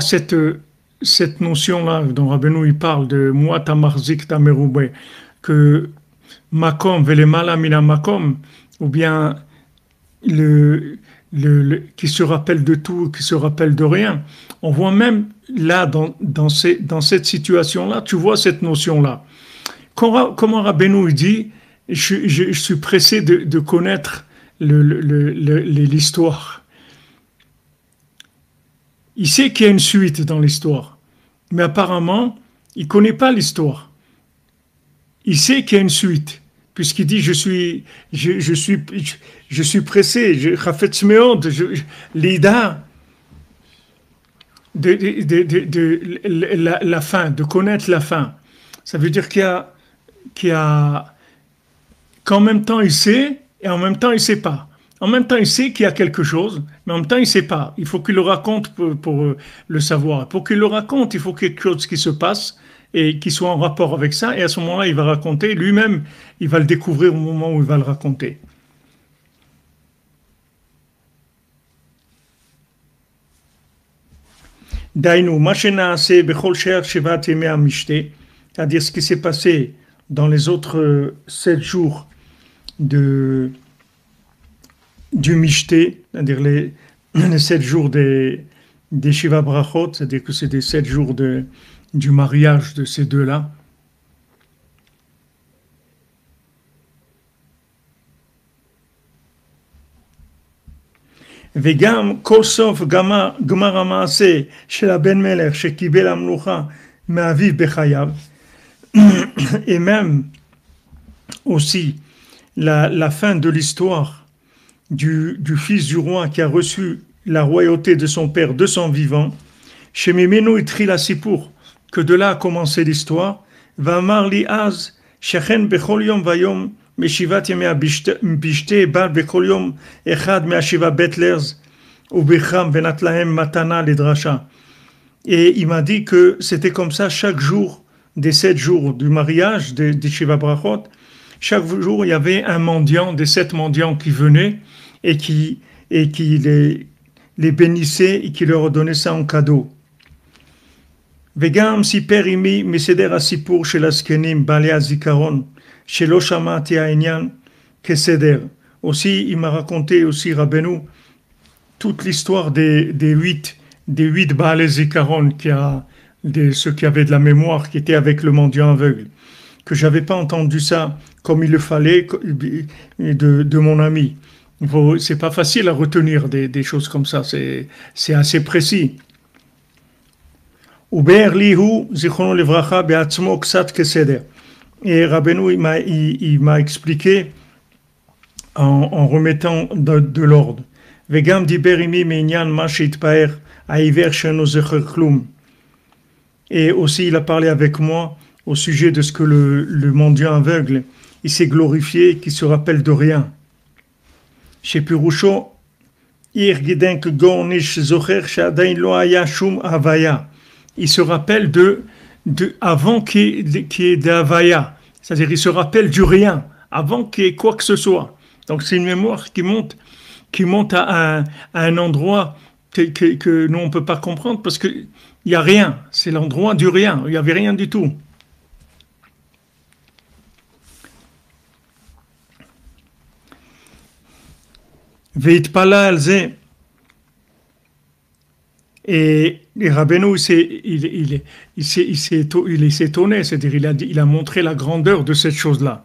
cette notion-là dont Rabbeinu il parle de moi tamarzik tameroube, que makom velemala mina makom, ou bien qui se rappelle de tout, qui se rappelle de rien. On voit même là dans cette situation-là, tu vois cette notion-là. Comment Rabbeinu il dit, je suis pressé de connaître l'histoire. Il sait qu'il y a une suite dans l'histoire, mais apparemment, il ne connaît pas l'histoire. Il sait qu'il y a une suite, puisqu'il dit je suis pressé, l'ida de la fin, de connaître la fin. Ça veut dire qu'en même temps il sait et en même temps il ne sait pas. En même temps, il sait qu'il y a quelque chose, mais en même temps, il ne sait pas. Il faut qu'il le raconte pour le savoir. Pour qu'il le raconte, il faut quelque chose qui se passe et qui soit en rapport avec ça. Et à ce moment-là, il va raconter. Lui-même, il va le découvrir au moment où il va le raconter. Dainu, c'est-à-dire ce qui s'est passé dans les autres 7 jours du Mishté, c'est-à-dire les 7 jours des Shiva Brachot, c'est-à-dire que c'est des 7 jours du mariage de ces deux-là. וגם כל סוף גמר המעשה של הבן מלך שקיבל המלוכה מאביו בחייו, et même aussi la fin de l'histoire du fils du roi qui a reçu la royauté de son père de son vivant, chez Mimeno Itril Asipur, que de là a commencé l'histoire, va marli az, shechen bechol yom vayom, meshivat yemei bishte bar bechol yom echad me'ashiva betlers, ou becham venat lahem matana lidrasha. Et il m'a dit que c'était comme ça chaque jour des 7 jours du mariage des Shiva Brachot, chaque jour, il y avait un mendiant, des 7 mendiants qui venaient et qui les bénissaient et qui leur donnaient ça en cadeau. וגם סיפר עמי מסדר הסיפור של הזקנים בעלי הזיכרון, שלא שמעתי העניין כסדר. Aussi, il m'a raconté aussi, Rabbeinu, toute l'histoire des 8 Baal Zikaron, ceux qui avaient de la mémoire, qui étaient avec le mendiant aveugle, que j'avais pas entendu ça comme il le fallait de mon ami. C'est pas facile à retenir des choses comme ça, c'est assez précis. Uber lihu zichrono levracha be'atzmo ksat keseder. Et Rabbeinu il m'a expliqué en remettant de l'ordre. Vegam diber imi me'inyan ma sheitpaer ha'hiver sheno zecher klum. Et aussi il a parlé avec moi au sujet de ce que le mendiant aveugle, il s'est glorifié, qui se rappelle de rien. Chez Pirusho, ir gidenk gornish zocher shadain lo haya shum havaya. Il se rappelle de avant qu'il y ait de havaya. C'est-à-dire, il se rappelle du rien, avant qu'il y ait quoi que ce soit. Donc, c'est une mémoire qui monte à un endroit que nous, on ne peut pas comprendre parce qu'il n'y a rien. C'est l'endroit du rien. Il n'y avait rien du tout. Veitpala alze. Et Rabbeinu, il s'est étonné, c'est-à-dire il a montré la grandeur de cette chose-là.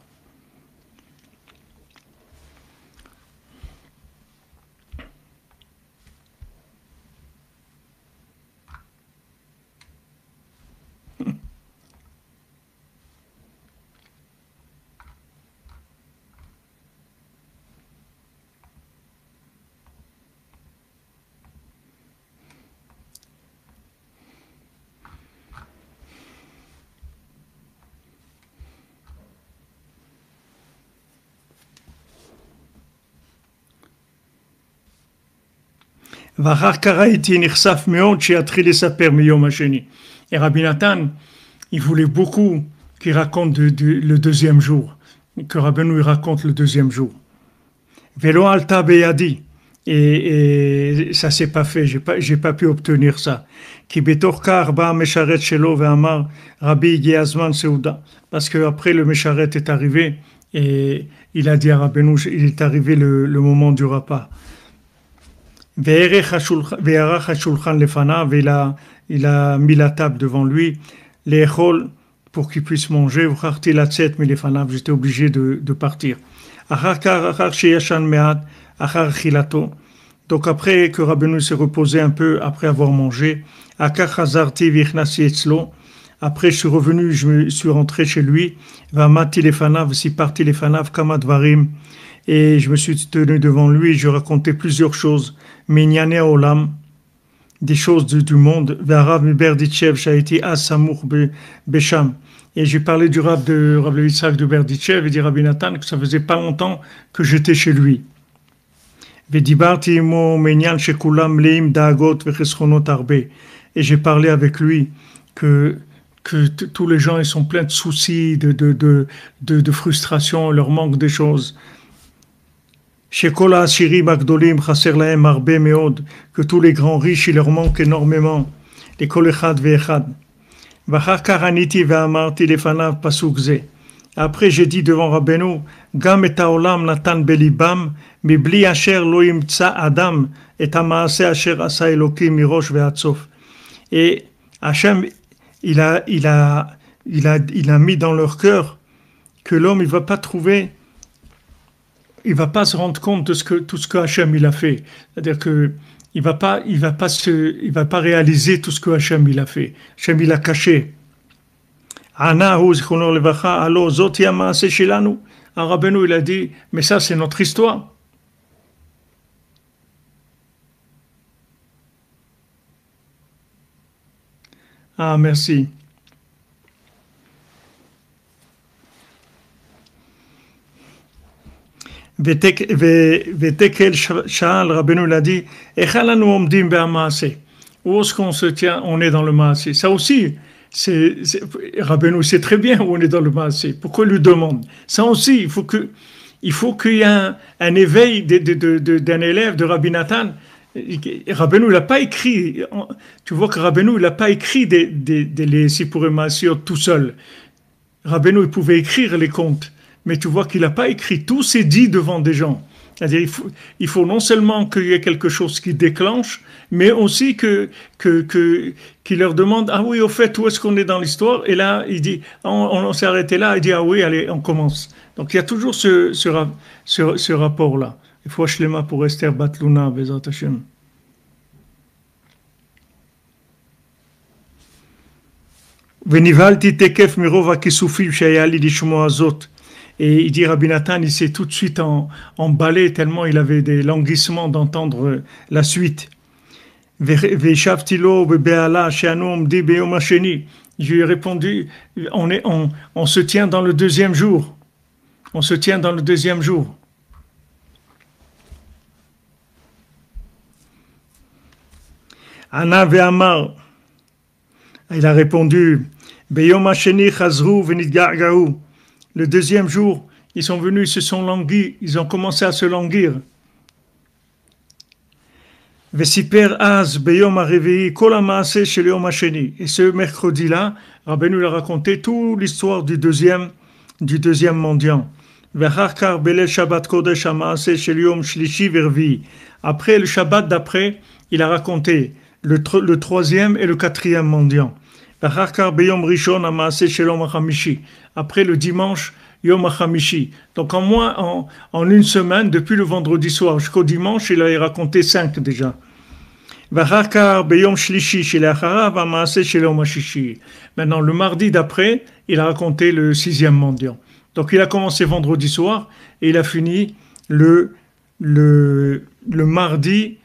ואחר כך הייתי נחשף מאוד שיתחיל לספר מיום השני. Et Rabbi Nathan, il voulait beaucoup qu'il raconte le deuxième jour, que Rabbeinu raconte le deuxième jour. Velo alta beyadi. Et ça s'est pas fait, j'ai pas pu obtenir ça. Ki betor kar ba mesharet shelo ve'amar Rabbi igi azman seuda. Parce que après le mesharet est arrivé et il a dit à Rabbeinu, il est arrivé le moment du repas. Il a mis la table devant lui, pour qu'il puisse manger. J'étais obligé de partir. Donc après que Rabbeinu s'est reposé un peu, après avoir mangé, après je suis revenu, je suis rentré chez lui, et je me suis tenu devant lui, je racontais plusieurs choses. Minyane Olam, des choses du monde, Varav Berditchev, j'ai été à Samour Besham. Et j'ai parlé du Rav de Rav Yitzhak de Berditchev et dit Rabbi Nathan que ça faisait pas longtemps que j'étais chez lui. Vedibarti mo menyan shekulam leim daagot vecheschonot arbe. Et j'ai parlé avec lui que tous les gens ils sont pleins de soucis, de frustration, leur manque des choses. Que tous les grands riches, il leur manque énormément. Les kolechad ve'echad. Après, j'ai dit devant Rabbeinu, Gam et haolam natan belibam, mibli asher lo imtsa adam, et hamaase asher asa elokim mirosh ve'atsof. Et Hachem, il a mis dans leur cœur que l'homme, il va pas trouver. Il va pas se rendre compte de tout ce que Hachem il a fait. C'est-à-dire que il va pas réaliser tout ce que Hachem il a fait. Hachem il a caché. Anahu zichrono levacha alo zot yamase shelanu. Rabbeinu il a dit, mais ça c'est notre histoire. Ah merci. Vetekel Sha'al, Rabbeinu l'a dit, où est-ce qu'on se tient, on est dans le Maasé. Ça aussi, Rabbeinu sait très bien où on est dans le Maasé. Pourquoi il lui demande? Ça aussi, il faut qu'il y ait un éveil d'un élève de Rabbi Nathan. Rabbeinu, il n'a pas écrit, tu vois que Rabbeinu, il n'a pas écrit les Sipurim Maasiyot tout seul. Rabbeinu, il pouvait écrire les contes, mais tu vois qu'il n'a pas écrit. Tout c'est dit devant des gens. C'est-à-dire, il faut non seulement qu'il y ait quelque chose qui déclenche, mais aussi qu'il leur demande, ah oui, au fait, où est-ce qu'on est dans l'histoire? Et là, il dit, on s'est arrêté là, il dit, ah oui, allez, on commence. Donc il y a toujours ce rapport-là. Il faut Shlema pour Esther Batluna, Bezat Hashem. Venivalti tekef mirov hakisufim shaya li lishmoa zot. Et il dit, Rabbi Nathan, il s'est tout de suite emballé tellement il avait des languissements d'entendre la suite. Je lui ai répondu, on se tient dans le deuxième jour. On se tient dans le deuxième jour. Anna ve'amar. Il a répondu, Beyom hasheni chazru v'nitga'ga'u. Le deuxième jour, ils sont venus, ils se sont languis, ils ont commencé à se languir. Vesiper az beyom harevi'i kol ha'maaseh shel yom hasheni. Et ce mercredi-là, Rabbeinu lui a raconté toute l'histoire du deuxième mendiant. Ve'achar kar belel Shabbat kodesh ha'maaseh shel yom shlishi ve'rvi'i. Après le Shabbat d'après, il a raconté le troisième et le quatrième mendiant. Après le dimanche, Yom HaChamishi. Donc en une semaine, depuis le vendredi soir jusqu'au dimanche, il a raconté 5 déjà. Maintenant, le mardi d'après, il a raconté le 6e mendiant. Donc il a commencé vendredi soir et il a fini le mardi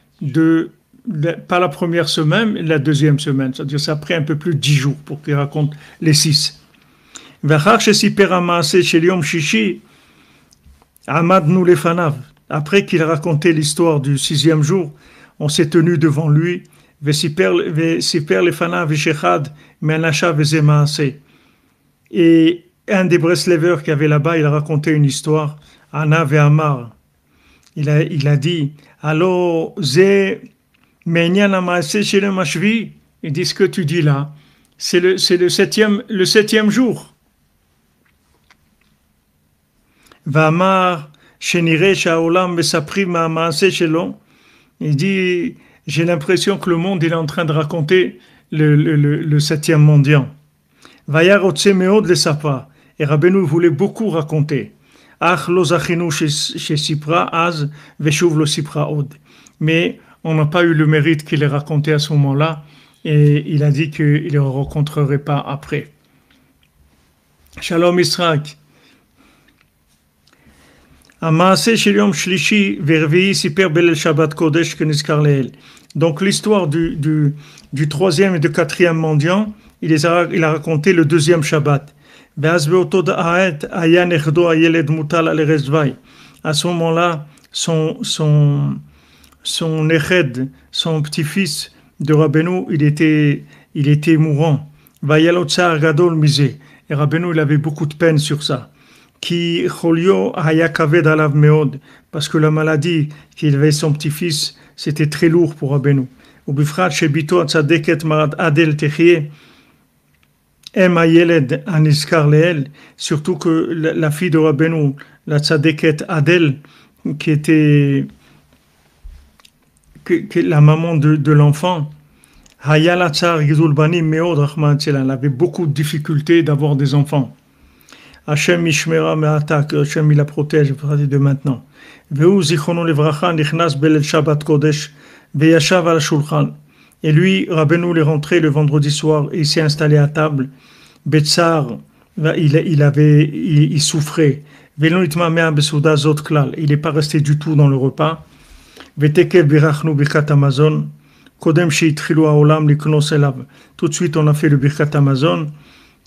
pas la première semaine, la deuxième semaine. C'est-à-dire ça a pris un peu plus de 10 jours pour qu'il raconte les 6. Après qu'il a raconté l'histoire du 6e jour, on s'est tenu devant lui. Et un des Breslevers qui avait là-bas, il a raconté une histoire. Anna ve'amar. Il a dit, alors, il dit ce que tu dis là, c'est le septième jour. Il dit, j'ai l'impression que le monde il est en train de raconter le 7e mendiant. Et Rabbeinu voulait beaucoup raconter. Mais on n'a pas eu le mérite qu'il ait raconté à ce moment-là, et il a dit qu'il ne le rencontrerait pas après. Shalom Israq. Donc l'histoire du troisième et du quatrième mendiant, il a raconté le deuxième Shabbat. À ce moment-là, son Neched, son petit-fils de Rabbeinu, il était mourant. Et Rabbeinu, il avait beaucoup de peine sur ça. Parce que la maladie qu'il avait son petit-fils, c'était très lourd pour Rabbeinu. Surtout que la fille de Rabbeinu, la tzadeket Adel, qui était la maman de l'enfant, elle avait beaucoup de difficultés d'avoir des enfants. Hachem Mishmera Me'ata, que Hachem il la protège de maintenant. Et lui, Rabbeinu est rentré le vendredi soir et il s'est installé à table. Betsar, il souffrait. Il n'est pas resté du tout dans le repas. Tout de suite, on a fait le Birkat Amazon.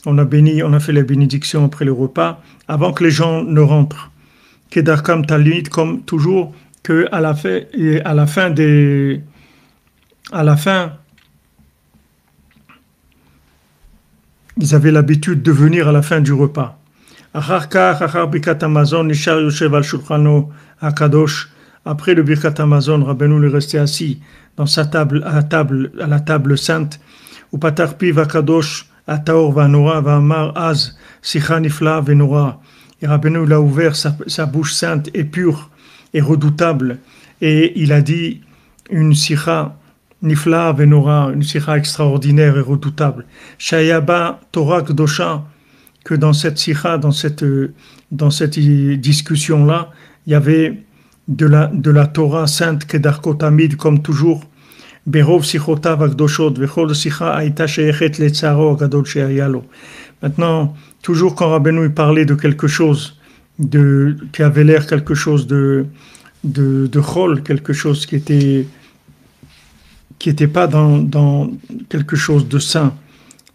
On a fait la bénédiction après le repas, avant que les gens ne rentrent. Kedarkam Talit, comme toujours, que à la fin, ils avaient l'habitude de venir à la fin du repas. Après le Birkat Hamazon, Rabbeinu est resté assis dans sa table, à la table sainte. Upatar piv hakadosh ataor vanora va'amar az sicha nifla venora. Et Rabbeinu a ouvert sa bouche sainte et pure et redoutable, et il a dit une sicha nifla venora, une sicha extraordinaire et redoutable. Shayaba Torah Kdosha, que dans cette sicha, dans cette discussion-là, il y avait de la Torah sainte Kedarko Tamid, comme toujours. Berov sichotav akdoshot vechol sicha aïta sheyechet letzaro agadol sheyayalo. Maintenant, toujours quand Rabbeinu parlait de quelque chose qui avait l'air quelque chose de chol, quelque chose qui était pas dans quelque chose de saint,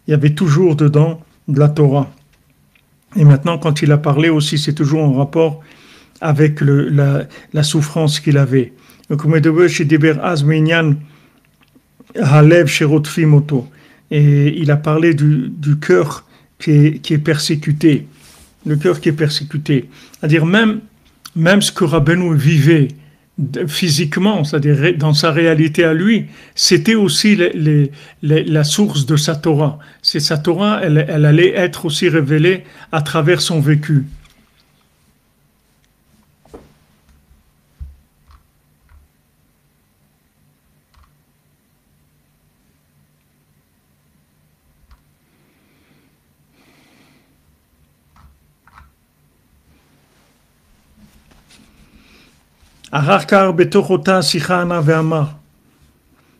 il y avait toujours dedans de la Torah. Et maintenant, quand il a parlé aussi, c'est toujours en rapport avec la souffrance qu'il avait. Et il a parlé du cœur qui est persécuté. Le cœur qui est persécuté. C'est-à-dire même ce que Rabbeinu vivait physiquement, c'est-à-dire dans sa réalité à lui, c'était aussi la source de sa Torah. C'est sa Torah, elle allait être aussi révélée à travers son vécu.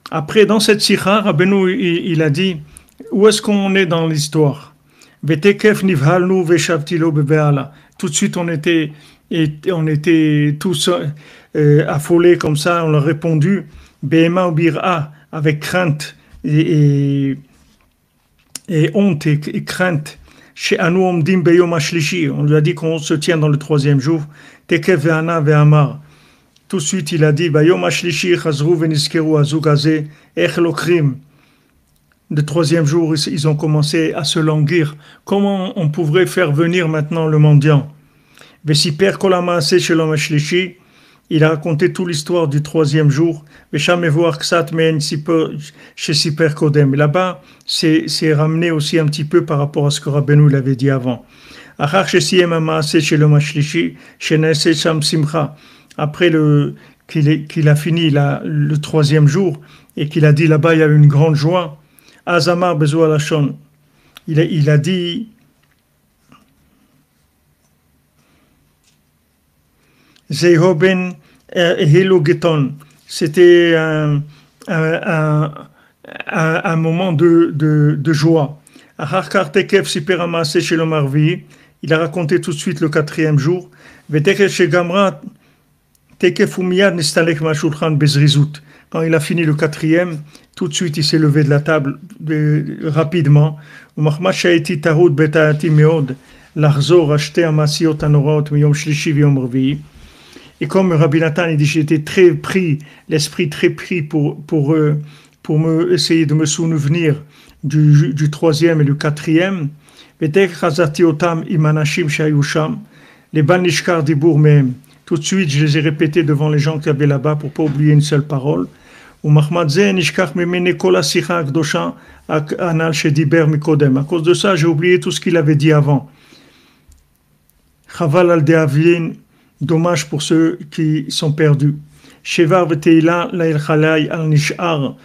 Après, dans cette sikha, Rabbeinu, il a dit, où est-ce qu'on est dans l'histoire? Tout de suite, on était tous affolés comme ça, on a répondu, avec crainte et honte et crainte. On lui a dit qu'on se tient dans le troisième jour. Tout de suite, il a dit, le troisième jour, ils ont commencé à se languir. Comment on pourrait faire venir maintenant le mendiant? Il a raconté toute l'histoire du troisième jour. Là-bas, c'est ramené aussi un petit peu par rapport à ce que Rabbeinu l'avait dit avant. Après qu'il a fini le troisième jour et qu'il a dit là-bas il y a une grande joie, Azamar Bezoa Lachon, il a dit Zehoben Helogeton, c'était un moment de joie. Il a raconté tout de suite le quatrième jour. Quand il a fini le quatrième, tout de suite il s'est levé de la table rapidement. Et comme Rabbi Nathan il dit, j'étais très pris, l'esprit très pris pour me essayer de me souvenir du troisième et du quatrième. Les banishkar dibour même. Tout de suite, je les ai répétés devant les gens qui avaient là-bas pour ne pas oublier une seule parole. À cause de ça, j'ai oublié tout ce qu'il avait dit avant. Chaval al deavlin, dommage pour ceux qui sont perdus. Shevar v'teila la'il chalai al nishar,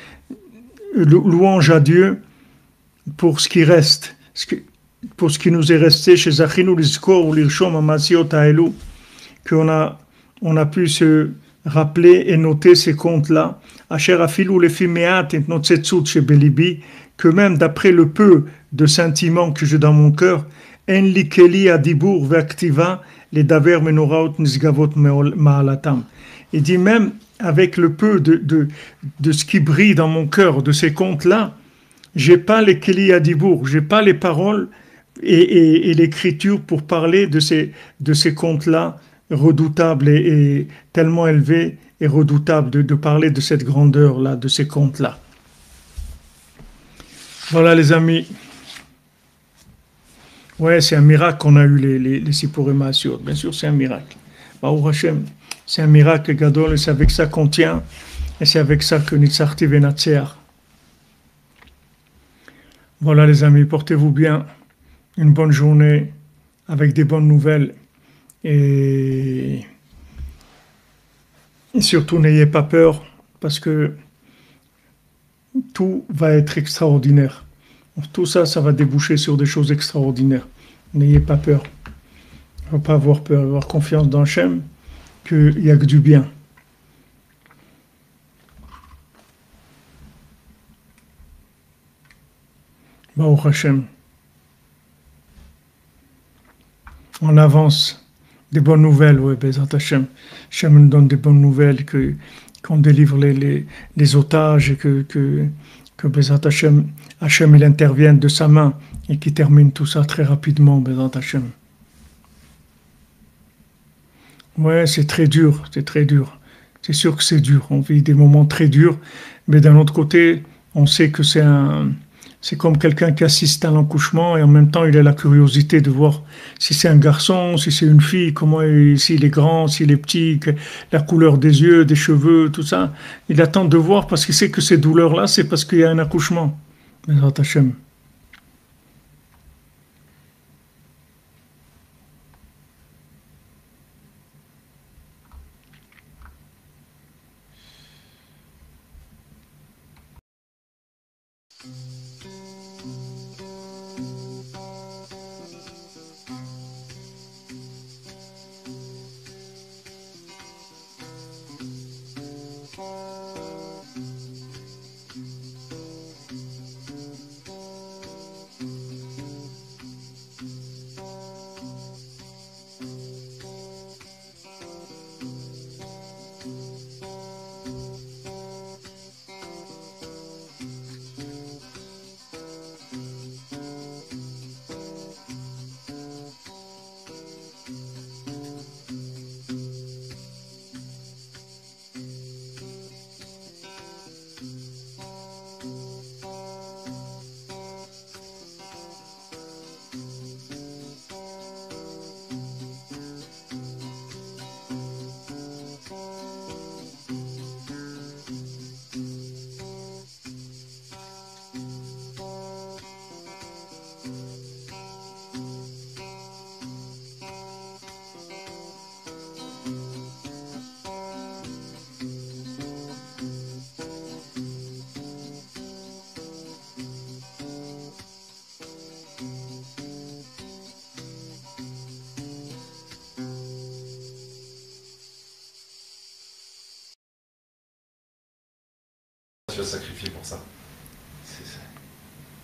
louange à Dieu pour ce qui reste, pour ce qui nous est resté chez Zachinu l'Izkor ou l'Irshom Amasiot Haelu, qu'on a pu se rappeler et noter ces comptes-là, que même d'après le peu de sentiments que j'ai dans mon cœur, il dit même avec le peu de ce qui brille dans mon cœur, de ces comptes-là, j'ai pas les keli adibour, j'ai pas les paroles et l'écriture pour parler de ces comptes-là, redoutable et tellement élevé et redoutable de parler de cette grandeur-là, de ces contes-là. Voilà les amis. Ouais, c'est un miracle qu'on a eu les Sippurim Maasiot. Bien sûr, c'est un miracle. Baruch Hashem, c'est un miracle Gadol et c'est avec ça qu'on tient. Et c'est avec ça que Nitzarti Venatseach. Voilà les amis, portez-vous bien. Une bonne journée avec des bonnes nouvelles. Et, et surtout, n'ayez pas peur parce que tout va être extraordinaire. Tout ça, ça va déboucher sur des choses extraordinaires. N'ayez pas peur. Il ne faut pas avoir peur, avoir confiance dans Hachem, qu'il n'y a que du bien. Baruch Hashem. On avance. Des bonnes nouvelles, oui, Bezat Hashem. Hashem nous donne des bonnes nouvelles, qu'on délivre les otages et que Bezat Hashem, Hashem il intervienne de sa main et qui termine tout ça très rapidement, Bezat Hashem. Ouais, c'est très dur, c'est très dur. C'est sûr que c'est dur. On vit des moments très durs, mais d'un autre côté, on sait que c'est comme quelqu'un qui assiste à l'accouchement et en même temps il a la curiosité de voir si c'est un garçon, si c'est une fille, s'il est grand, s'il est petit, la couleur des yeux, des cheveux, tout ça. Il attend de voir parce qu'il sait que ces douleurs-là, c'est parce qu'il y a un accouchement. Bezrat Hashem. Tu vas sacrifier pour ça. C'est